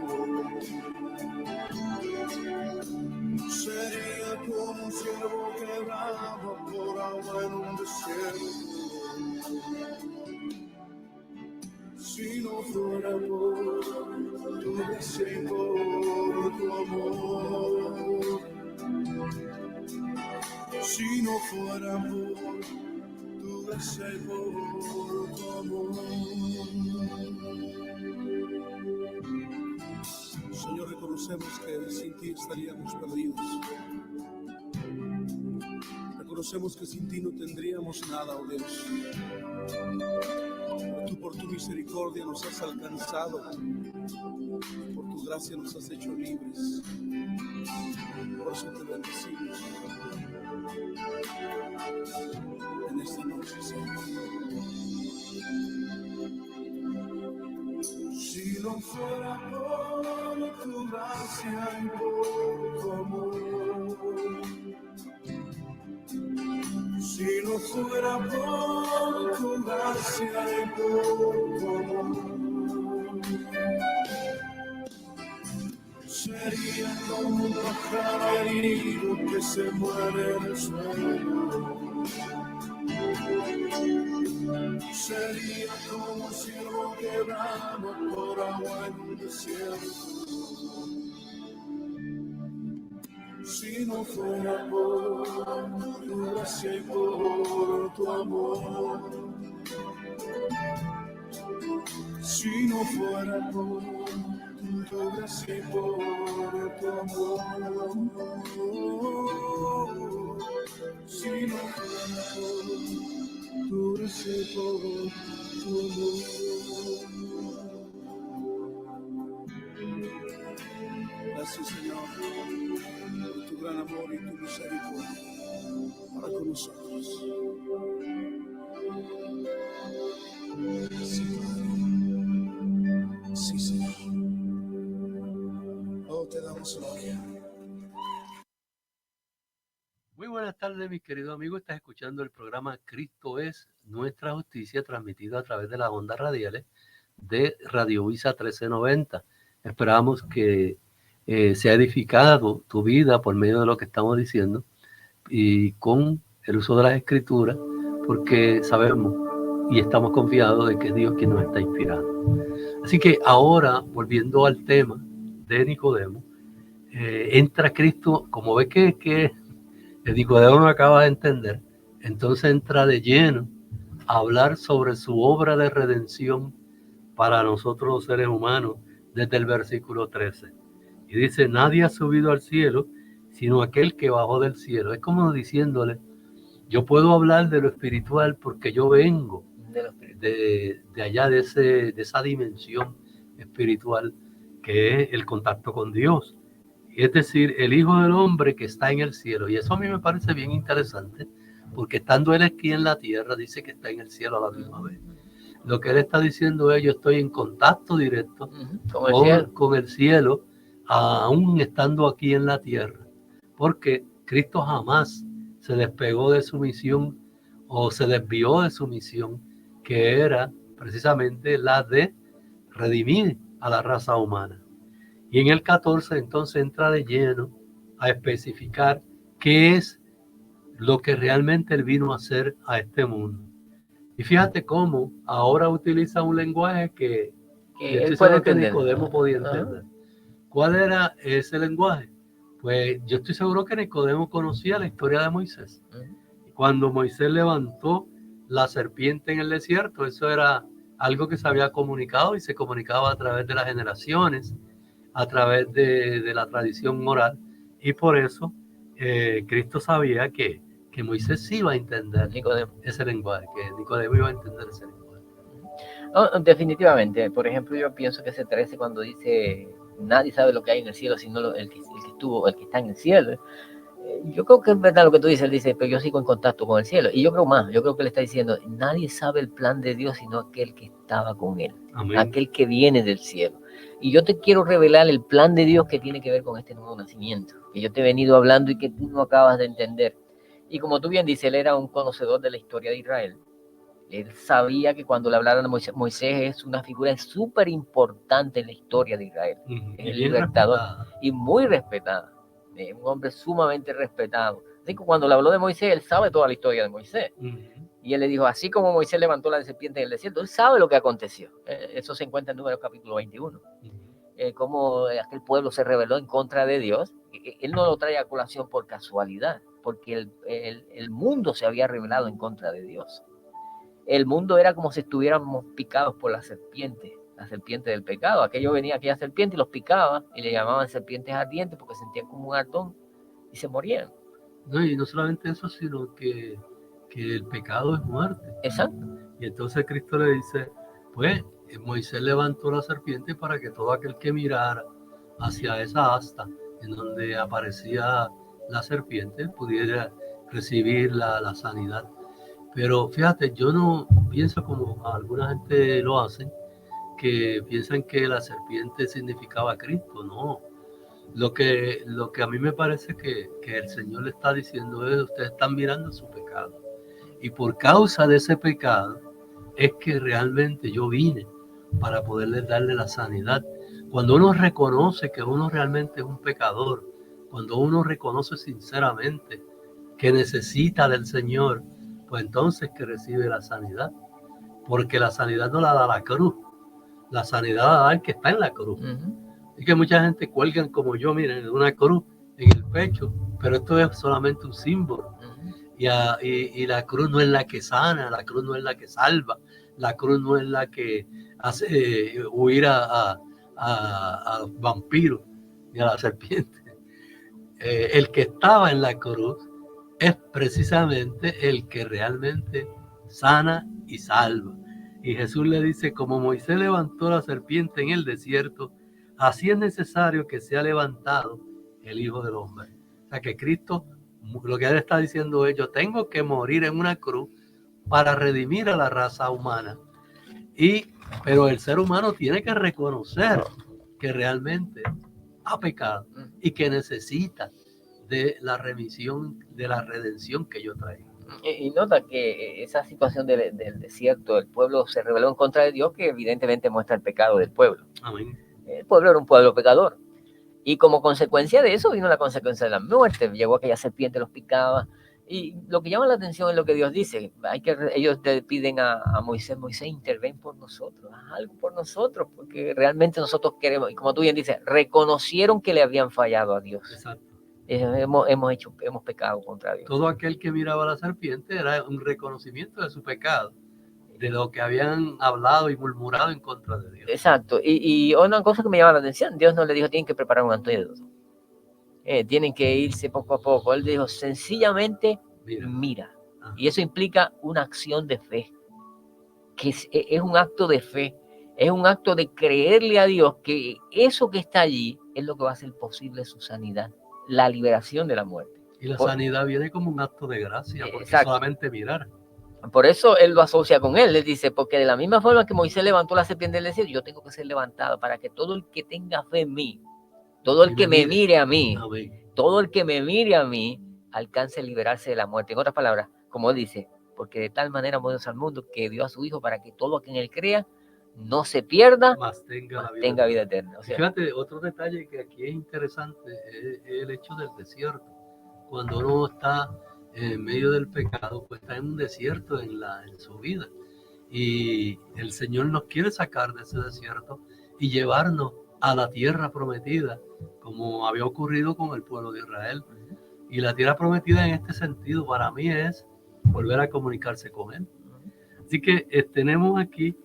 Sería como un ciervo que brama por agua en un desierto. Si no fuera por tu gracia y por tu amor, si no fuera por tu gracia y por tu amor. Señor, reconocemos que sin ti estaríamos perdidos. Reconocemos que sin ti no tendríamos nada, oh Dios. Pero tú por tu misericordia nos has alcanzado. Por tu gracia nos has hecho libres. Por eso te bendecimos en esta noche, Señor. Si no fuera por tu gracia y por tu amor, si no fuera por tu gracia y por tu amor, sería como un pájaro herido que se muere en el suelo. Sería como un ciervo que brama por agua en un desierto. Si no fuera por tu gracia y por tu amor, si no fuera por tu gracia y por tu amor, si no fuera por tu gracia y por tu amor. Gracias, Señor, por tu gran amor y tu misericordia para con nosotros. Sí, Padre. Sí, Señor. Oh, te damos gloria. Muy buenas tardes, mis queridos amigos. Estás escuchando el programa Cristo es Nuestra Justicia, transmitido a través de las ondas radiales de Radio Visa 1390. Esperamos que sea edificado tu vida por medio de lo que estamos diciendo y con el uso de las Escrituras, porque sabemos y estamos confiados de que es Dios quien nos está inspirando. Así que ahora, volviendo al tema de Nicodemo, entra Cristo, como ve que el Nicodemo no acaba de entender, entonces entra de lleno a hablar sobre su obra de redención para nosotros los seres humanos desde el versículo 13. Y dice, nadie ha subido al cielo, sino aquel que bajó del cielo. Es como diciéndole, yo puedo hablar de lo espiritual porque yo vengo de allá, de esa dimensión espiritual que es el contacto con Dios. Es decir, el Hijo del Hombre que está en el cielo. Y eso a mí me parece bien interesante, porque estando Él aquí en la tierra, dice que está en el cielo a la misma vez. Lo que Él está diciendo es, yo estoy en contacto directo con el cielo, aún estando aquí en la tierra. Porque Cristo jamás se despegó de su misión o se desvió de su misión, que era precisamente la de redimir a la raza humana. Y en el 14 entonces entra de lleno a especificar qué es lo que realmente Él vino a hacer a este mundo. Y fíjate cómo ahora utiliza un lenguaje que Que yo él estoy puede seguro que entender. Nicodemo podía Ajá. entender. ¿Cuál era ese lenguaje? Pues yo estoy seguro que Nicodemo conocía la historia de Moisés. Ujú. Cuando Moisés levantó la serpiente en el desierto, eso era algo que se había comunicado y se comunicaba a través de las generaciones, a través de la tradición oral, y por eso Cristo sabía que Moisés sí iba a entender Nicodemo. ese lenguaje, que Nicodemo iba a entender ese lenguaje. No, definitivamente. Por ejemplo, yo pienso que ese 13 cuando dice nadie sabe lo que hay en el cielo, sino el que está en el cielo. Yo creo que es verdad lo que tú dices. Él dice, pero yo sigo en contacto con el cielo. Y yo creo más, yo creo que le está diciendo, nadie sabe el plan de Dios sino aquel que estaba con él, Amén. aquel que viene del cielo. Y yo te quiero revelar el plan de Dios que tiene que ver con este nuevo nacimiento, que yo te he venido hablando y que tú no acabas de entender. Y como tú bien dices, él era un conocedor de la historia de Israel. Él sabía que cuando le hablaron a Moisés es una figura súper importante en la historia de Israel. Uh-huh. Es el libertador y muy respetada. Un hombre sumamente respetado. Así que cuando le habló de Moisés, él sabe toda la historia de Moisés. Uh-huh. Y él le dijo, así como Moisés levantó la serpiente en el desierto, él sabe lo que aconteció. Eso se encuentra en Números capítulo 21. Cómo aquel pueblo se rebeló en contra de Dios. Él no lo trae a colación por casualidad, porque el mundo se había rebelado en contra de Dios. El mundo era como si estuviéramos picados por la serpiente del pecado. Aquella serpiente y los picaba y le llamaban serpientes ardientes porque sentían como un ardón y se morían. No, y no solamente eso, sino que el pecado es muerte. Exacto. Y entonces Cristo le dice, pues Moisés levantó la serpiente para que todo aquel que mirara hacia esa asta en donde aparecía la serpiente pudiera recibir la sanidad. Pero fíjate, yo no pienso como alguna gente lo hace, que piensan que la serpiente significaba a Cristo. No. Lo que a mí me parece que el Señor le está diciendo es, ustedes están mirando su pecado. Y por causa de ese pecado es que realmente yo vine para poderles darle la sanidad. Cuando uno reconoce que uno realmente es un pecador, cuando uno reconoce sinceramente que necesita del Señor, pues entonces que recibe la sanidad. Porque la sanidad no la da la cruz, la sanidad la da el que está en la cruz. Uh-huh. Y que mucha gente cuelgan como yo, miren, una cruz en el pecho, pero esto es solamente un símbolo. Uh-huh. Y la cruz no es la que sana, la cruz no es la que salva, la cruz no es la que hace huir a los vampiros y a la serpiente. El que estaba en la cruz es precisamente el que realmente sana y salva. Y Jesús le dice, como Moisés levantó la serpiente en el desierto, así es necesario que sea levantado el Hijo del Hombre. O sea que Cristo, lo que él está diciendo es, yo tengo que morir en una cruz para redimir a la raza humana. Pero el ser humano tiene que reconocer que realmente ha pecado y que necesita de la remisión, de la redención que yo traigo. Y nota que esa situación del desierto, el pueblo se rebeló en contra de Dios, que evidentemente muestra el pecado del pueblo. Amén. El pueblo era un pueblo pecador. Y como consecuencia de eso vino la consecuencia de la muerte. Llegó aquella serpiente, los picaba. Y lo que llama la atención es lo que Dios dice. Ellos te piden a Moisés, interven por nosotros, haz algo por nosotros, porque realmente nosotros queremos, y como tú bien dices, reconocieron que le habían fallado a Dios. Exacto. Hemos pecado contra Dios. Todo aquel que miraba a la serpiente era un reconocimiento de su pecado, de lo que habían hablado y murmurado en contra de Dios. Exacto. Y una cosa que me llama la atención, Dios no le dijo, tienen que preparar un antídoto. Tienen que irse poco a poco. Él dijo, sencillamente mira. Y eso implica una acción de fe, que es un acto de fe, es un acto de creerle a Dios que eso que está allí es lo que va a hacer posible su sanidad, la liberación de la muerte. Y la sanidad viene como un acto de gracia, porque solamente mirar. Por eso él lo asocia con él, le dice, porque de la misma forma que Moisés levantó la serpiente del desierto, yo tengo que ser levantado para que todo el que tenga fe en mí, todo el que me mire a mí, todo el que me mire a mí, alcance a liberarse de la muerte. En otras palabras, como él dice, porque de tal manera amó Dios al mundo que dio a su Hijo para que todo aquel en él crea no se pierda, mas tenga vida eterna. O sea, fíjate, otro detalle que aquí es interesante es el hecho del desierto. Cuando uno está en medio del pecado, pues está en un desierto en su vida. Y el Señor nos quiere sacar de ese desierto y llevarnos a la tierra prometida, como había ocurrido con el pueblo de Israel. Y la tierra prometida en este sentido para mí es volver a comunicarse con Él. Así que tenemos aquí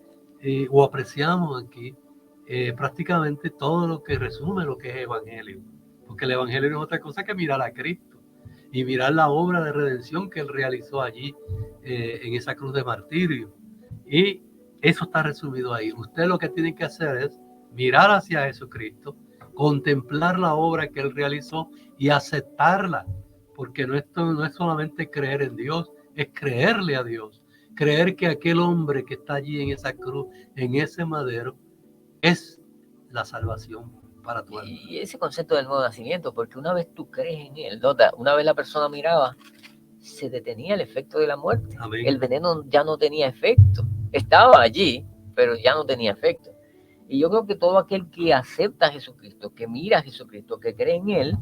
o apreciamos aquí prácticamente todo lo que resume lo que es evangelio. Porque el evangelio no es otra cosa que mirar a Cristo y mirar la obra de redención que Él realizó allí en esa cruz de martirio. Y eso está resumido ahí. Usted lo que tiene que hacer es mirar hacia Jesucristo, contemplar la obra que Él realizó y aceptarla. Porque no es solamente creer en Dios, es creerle a Dios. Creer que aquel hombre que está allí en esa cruz, en ese madero, es la salvación para tu alma. Y ese concepto del nuevo nacimiento, porque una vez tú crees en Él, nota, una vez la persona miraba, se detenía el efecto de la muerte. Amén. El veneno ya no tenía efecto. Estaba allí, pero ya no tenía efecto. Y yo creo que todo aquel que acepta a Jesucristo, que mira a Jesucristo, que cree en Él,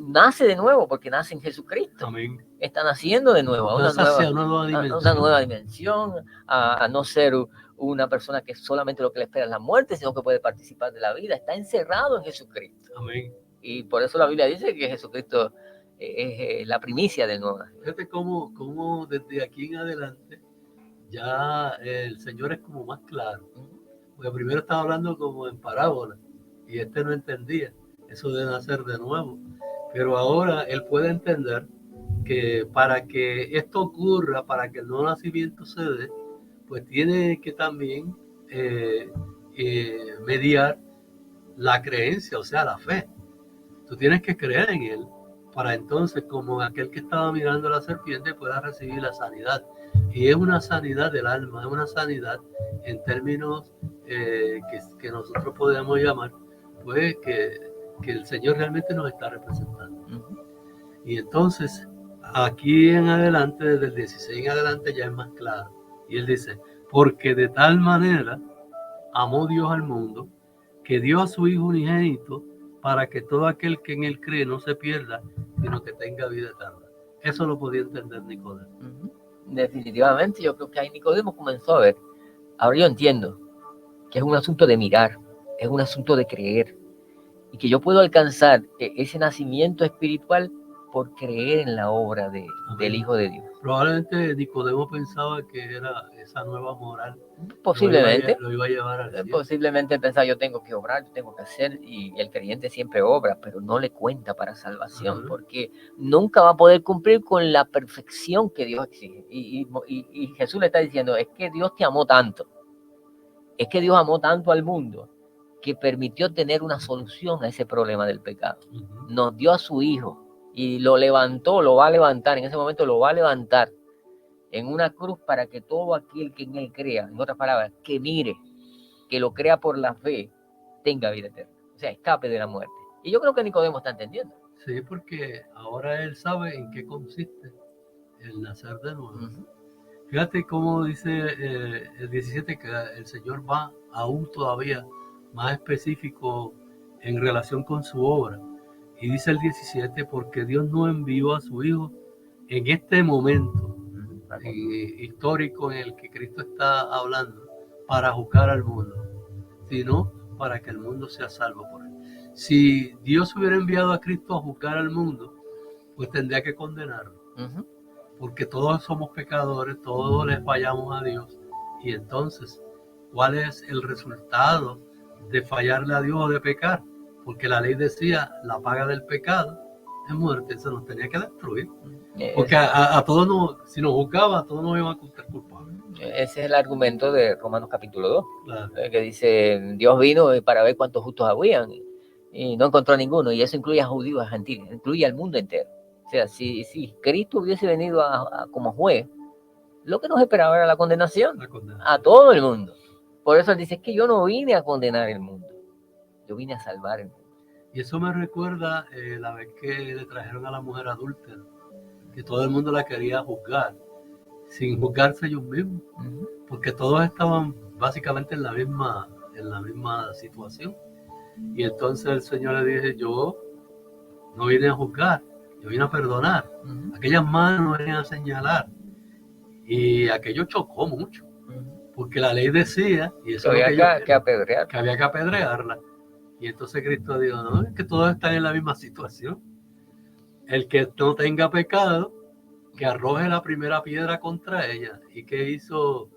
nace de nuevo, porque nace en Jesucristo. Amén. Está naciendo de nuevo, a una nueva dimensión, a no ser una persona que solamente lo que le espera es la muerte, sino que puede participar de la vida. Está encerrado en Jesucristo. Amén. Y por eso la Biblia dice que Jesucristo es la primicia del nuevo nacimiento. Fíjate cómo desde aquí en adelante ya el Señor es como más claro. Porque primero estaba hablando como en parábola y no entendía eso de nacer de nuevo. Pero ahora él puede entender que para que esto ocurra, para que el nuevo nacimiento se dé, pues tiene que también mediar la creencia, o sea, la fe. Tú tienes que creer en Él para entonces, como aquel que estaba mirando a la serpiente, pueda recibir la sanidad. Y es una sanidad del alma, es una sanidad en términos que nosotros podemos llamar, pues que el Señor realmente nos está representando. Y entonces, aquí en adelante, desde el 16 en adelante, ya es más claro. Y él dice, porque de tal manera amó Dios al mundo, que dio a su Hijo unigénito, para que todo aquel que en Él cree no se pierda, sino que tenga vida eterna. Eso lo podía entender Nicodemo. Definitivamente, yo creo que ahí Nicodemo comenzó a ver. Ahora yo entiendo que es un asunto de mirar, es un asunto de creer, y que yo puedo alcanzar ese nacimiento espiritual por creer en la obra del Hijo de Dios. Probablemente Nicodemo pensaba que era esa nueva moral. Posiblemente. Lo iba a llevar al cielo. Posiblemente pensaba, yo tengo que obrar, yo tengo que hacer, y el creyente siempre obra, pero no le cuenta para salvación, porque nunca va a poder cumplir con la perfección que Dios exige. Y Jesús le está diciendo, es que Dios te amó tanto, es que Dios amó tanto al mundo, que permitió tener una solución a ese problema del pecado. Nos dio a su Hijo y lo levantó, lo va a levantar, en ese momento lo va a levantar en una cruz para que todo aquel que en Él crea, en otras palabras, que mire, que lo crea por la fe, tenga vida eterna, o sea, escape de la muerte. Y yo creo que Nicodemo está entendiendo. Sí, porque ahora él sabe en qué consiste el nacer de nuevo. Fíjate cómo dice el 17 que el Señor va aún todavía más específico en relación con su obra. Y dice el 17, porque Dios no envió a su Hijo en este momento histórico en el que Cristo está hablando para juzgar al mundo, sino para que el mundo sea salvo por Él. Si Dios hubiera enviado a Cristo a juzgar al mundo, pues tendría que condenarlo. Porque todos somos pecadores, todos le fallamos a Dios. Y entonces, ¿cuál es el resultado de fallarle a Dios o de pecar? Porque la ley decía, la paga del pecado es muerte, eso nos tenía que destruir. Porque a todos si nos juzgaba, a todos nos iban a contar culpables. Ese es el argumento de Romanos capítulo 2, Claro. Que dice, Dios vino para ver cuántos justos habían, y no encontró a ninguno, y eso incluye a judíos, a gentiles, incluye al mundo entero. O sea, si Cristo hubiese venido como juez, lo que nos esperaba era la condenación a todo el mundo. Por eso él dice, es que yo no vine a condenar el mundo, yo vine a salvar el mundo. Y eso me recuerda la vez que le trajeron a la mujer adúltera, que todo el mundo la quería juzgar, sin juzgarse ellos mismos, porque todos estaban básicamente en la misma situación. Y entonces el Señor le dice, yo no vine a juzgar, yo vine a perdonar. Aquellas manos no venían a señalar. Y aquello chocó mucho. porque la ley decía, y eso Que es lo había que que apedrear. que había que apedrearla. Y entonces Cristo dijo, no, es que todos están en la misma situación. El que no tenga pecado, que arroje la primera piedra contra ella. ¿Y qué hizo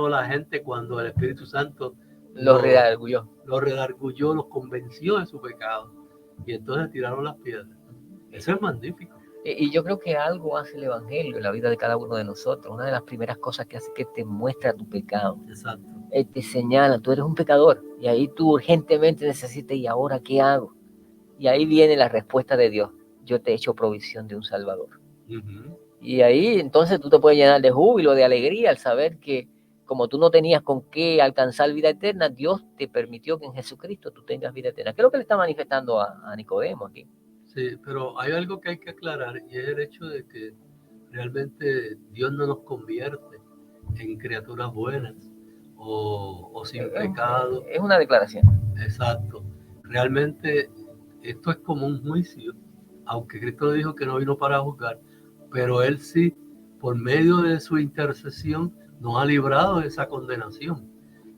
la gente cuando el Espíritu Santo Lo redarguyó. los redarguyó, los convenció de su pecado? Y entonces tiraron las piedras. Eso es magnífico. Y yo creo que algo hace el Evangelio en la vida de cada uno de nosotros. Una de las primeras cosas que hace es que te muestra tu pecado. Exacto. Te señala, tú eres un pecador. Y ahí tú urgentemente necesitas, ¿y ahora qué hago? Y ahí viene la respuesta de Dios. Yo te he hecho provisión de un Salvador. Uh-huh. Y ahí entonces tú te puedes llenar de júbilo, de alegría al saber que como tú no tenías con qué alcanzar vida eterna, Dios te permitió que en Jesucristo tú tengas vida eterna. ¿Qué es lo que le está manifestando a Nicodemo aquí? Sí, pero hay algo que hay que aclarar y es el hecho de que realmente Dios no nos convierte en criaturas buenas o sin pecado. Es una declaración. Exacto. Realmente esto es como un juicio, aunque Cristo dijo que no vino para juzgar, pero Él sí, por medio de su intercesión, nos ha librado de esa condenación.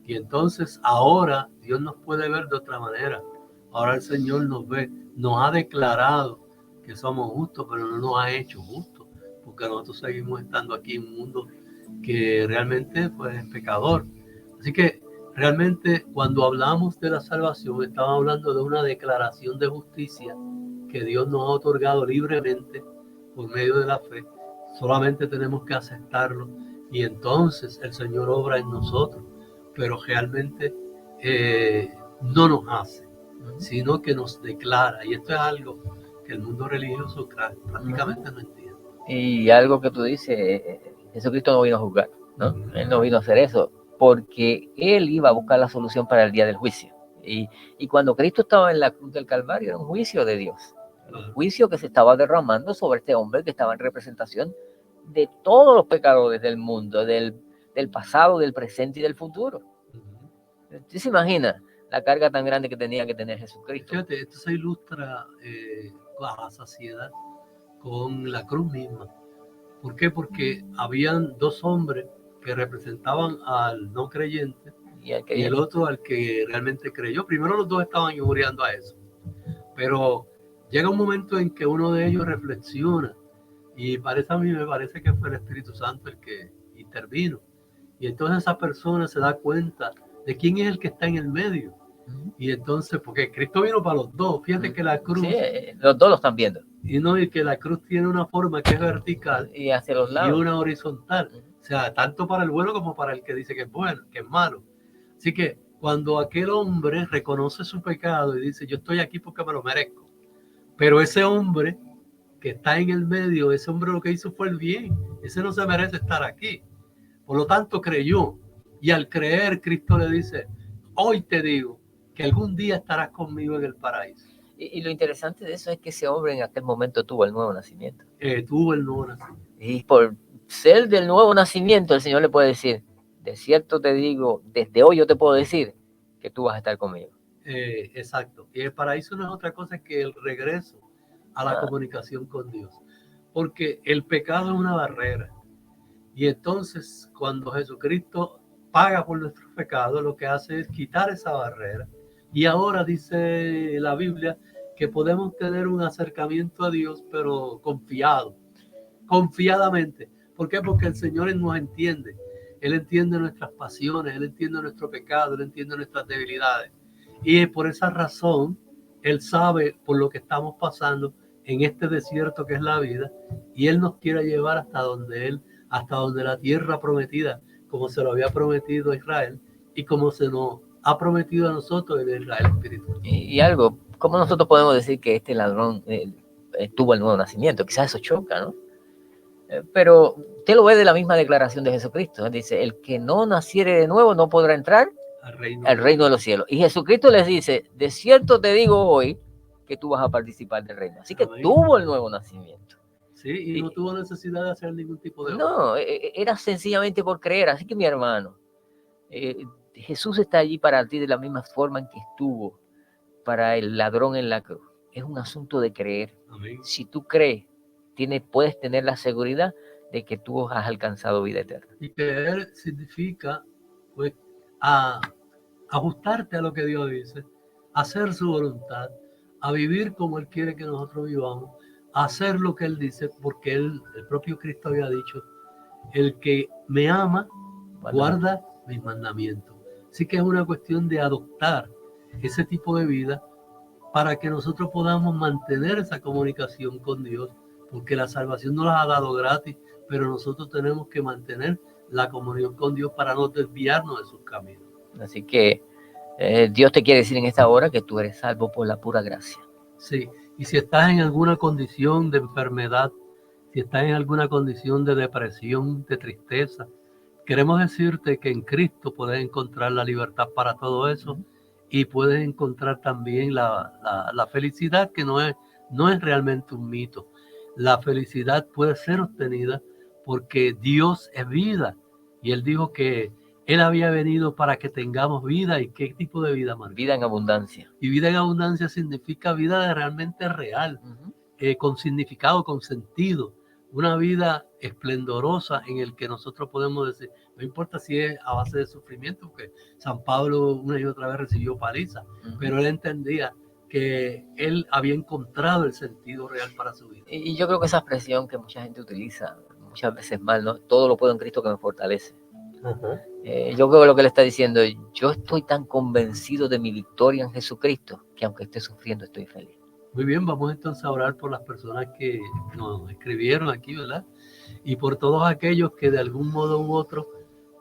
Y entonces ahora Dios nos puede ver de otra manera. Ahora el Señor nos ve, nos ha declarado que somos justos, pero no nos ha hecho justos, porque nosotros seguimos estando aquí en un mundo que realmente pues, es pecador. Así que realmente cuando hablamos de la salvación, estamos hablando de una declaración de justicia que Dios nos ha otorgado libremente por medio de la fe. Solamente tenemos que aceptarlo y entonces el Señor obra en nosotros, pero realmente no nos hace, sino que nos declara. Y esto es algo que el mundo religioso prácticamente no entiende. Y algo que tú dices, Jesucristo no vino a juzgar, ¿no? Él no vino a hacer eso, porque Él iba a buscar la solución para el día del juicio. Y cuando Cristo estaba en la cruz del Calvario, era un juicio de Dios. Un juicio que se estaba derramando sobre este hombre que estaba en representación de todos los pecadores del mundo, del pasado, del presente y del futuro. ¿Usted se imagina la carga tan grande que tenía que tener Jesucristo? Fíjate, esto se ilustra a la saciedad con la cruz misma. ¿Por qué? Porque habían dos hombres que representaban al no creyente y el otro al que realmente creyó. Primero los dos estaban injuriando a eso, pero llega un momento en que uno de ellos reflexiona y a mí me parece que fue el Espíritu Santo el que intervino. Y entonces esa persona se da cuenta de quién es el que está en el medio. Y entonces, porque Cristo vino para los dos, fíjate que la cruz... Sí, los dos lo están viendo. Y que la cruz tiene una forma que es vertical y hacia los lados y una horizontal. O sea, tanto para el bueno como para el que dice que es bueno, que es malo. Así que cuando aquel hombre reconoce su pecado y dice, yo estoy aquí porque me lo merezco, pero ese hombre que está en el medio, ese hombre lo que hizo fue el bien, ese no se merece estar aquí. Por lo tanto creyó, y al creer Cristo le dice, hoy te digo que algún día estarás conmigo en el paraíso. Y lo interesante de eso es que ese hombre en aquel momento tuvo el nuevo nacimiento. Tuvo el nuevo nacimiento. Y por ser del nuevo nacimiento, el Señor le puede decir, de cierto te digo, desde hoy yo te puedo decir que tú vas a estar conmigo. Exacto. Y el paraíso no es otra cosa que el regreso a la comunicación con Dios. Porque el pecado es una barrera. Y entonces, cuando Jesucristo paga por nuestros pecados, lo que hace es quitar esa barrera. Y ahora dice la Biblia que podemos tener un acercamiento a Dios, pero confiadamente. ¿Por qué? Porque el Señor nos entiende. Él entiende nuestras pasiones, Él entiende nuestro pecado, Él entiende nuestras debilidades. Y por esa razón, Él sabe por lo que estamos pasando en este desierto que es la vida, y Él nos quiere llevar hasta donde la tierra prometida, como se lo había prometido a Israel, y como se nos ha prometido a nosotros en Israel espiritual. Y algo, ¿cómo nosotros podemos decir que este ladrón tuvo el nuevo nacimiento? Quizás eso choca, ¿no? Pero usted lo ve de la misma declaración de Jesucristo. Dice, el que no naciere de nuevo no podrá entrar al reino de los cielos. Y Jesucristo les dice, de cierto te digo hoy que tú vas a participar del reino. Así que tuvo el nuevo nacimiento. Sí, y no tuvo necesidad de hacer ningún tipo de obra. No, era sencillamente por creer. Así que mi hermano, Jesús está allí para ti de la misma forma en que estuvo para el ladrón en la cruz. Es un asunto de creer. Amén. Si tú crees, puedes tener la seguridad de que tú has alcanzado vida eterna. Y creer significa pues a ajustarte a lo que Dios dice, a hacer su voluntad, a vivir como Él quiere que nosotros vivamos, a hacer lo que Él dice, porque el propio Cristo había dicho, el que me ama, guarda mis mandamientos. Así que es una cuestión de adoptar ese tipo de vida para que nosotros podamos mantener esa comunicación con Dios, porque la salvación nos la ha dado gratis, pero nosotros tenemos que mantener la comunión con Dios para no desviarnos de sus caminos. Así que Dios te quiere decir en esta hora que tú eres salvo por la pura gracia. Sí, y si estás en alguna condición de enfermedad, si estás en alguna condición de depresión, de tristeza, queremos decirte que en Cristo puedes encontrar la libertad para todo eso y puedes encontrar también la felicidad, que no es realmente un mito. La felicidad puede ser obtenida porque Dios es vida y Él dijo que Él había venido para que tengamos vida. ¿Y qué tipo de vida, Marco? Vida en abundancia. Y vida en abundancia significa vida realmente real, con significado, con sentido. Una vida esplendorosa en el que nosotros podemos decir, no importa si es a base de sufrimiento, porque San Pablo una y otra vez recibió paliza, pero él entendía que él había encontrado el sentido real para su vida. Y yo creo que esa expresión que mucha gente utiliza muchas veces mal, ¿no? Todo lo puedo en Cristo que me fortalece. Yo creo que lo que le está diciendo, yo estoy tan convencido de mi victoria en Jesucristo que aunque esté sufriendo estoy feliz. Muy bien, vamos entonces a orar por las personas que nos escribieron aquí, ¿verdad? Y por todos aquellos que de algún modo u otro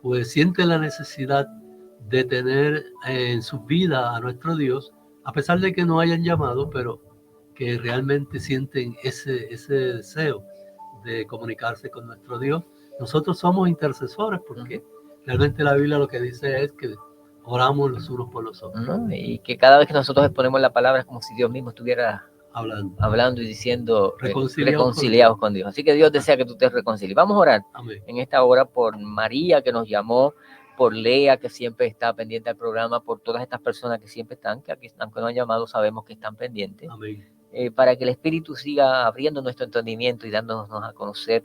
pues sienten la necesidad de tener en sus vidas a nuestro Dios, a pesar de que no hayan llamado, pero que realmente sienten ese deseo de comunicarse con nuestro Dios. Nosotros somos intercesores porque realmente la Biblia lo que dice es que oramos los unos por los otros. Y que cada vez que nosotros exponemos la palabra es como si Dios mismo estuviera hablando y diciendo reconciliados con Dios. Así que Dios desea que tú te reconcilies. Vamos a orar en esta hora por María que nos llamó, por Lea que siempre está pendiente al programa, por todas estas personas que siempre están, que aquí, aunque no han llamado, sabemos que están pendientes. Para que el Espíritu siga abriendo nuestro entendimiento y dándonos a conocer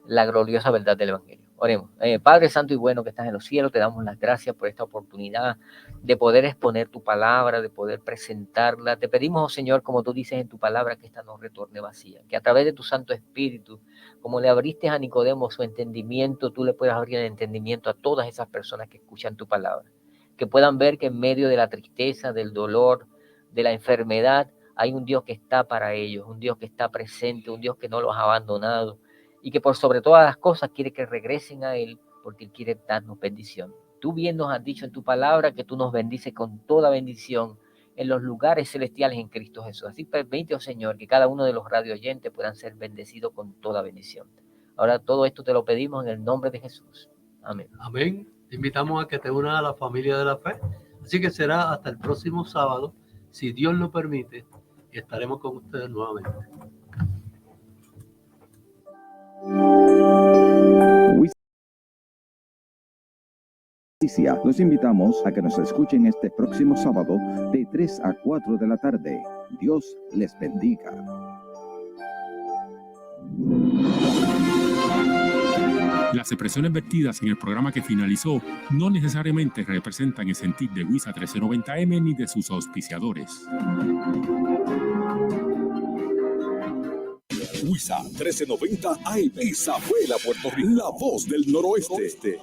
la gloriosa verdad del Evangelio. Oremos. Padre Santo y bueno que estás en los cielos, te damos las gracias por esta oportunidad de poder exponer tu palabra, de poder presentarla. Te pedimos, oh Señor, como tú dices en tu palabra, que esta no retorne vacía, que a través de tu Santo Espíritu, como le abriste a Nicodemo su entendimiento, tú le puedas abrir el entendimiento a todas esas personas que escuchan tu palabra, que puedan ver que en medio de la tristeza, del dolor, de la enfermedad, hay un Dios que está para ellos, un Dios que está presente, un Dios que no los ha abandonado, y que por sobre todas las cosas quiere que regresen a Él, porque Él quiere darnos bendición. Tú bien nos has dicho en tu palabra que tú nos bendices con toda bendición en los lugares celestiales en Cristo Jesús. Así permite, oh Señor, que cada uno de los radio oyentes puedan ser bendecidos con toda bendición. Ahora todo esto te lo pedimos en el nombre de Jesús. Amén. Amén. Te invitamos a que te unas a la familia de la fe. Así que será hasta el próximo sábado, si Dios lo permite, y estaremos con ustedes nuevamente. Los invitamos a que nos escuchen este próximo sábado de 3 a 4 de la tarde. Dios les bendiga. Las expresiones vertidas en el programa que finalizó no necesariamente representan el sentir de WISA 1390M ni de sus auspiciadores. WISA 1390 AM, Isabela, Puerto Rico, la voz del noroeste.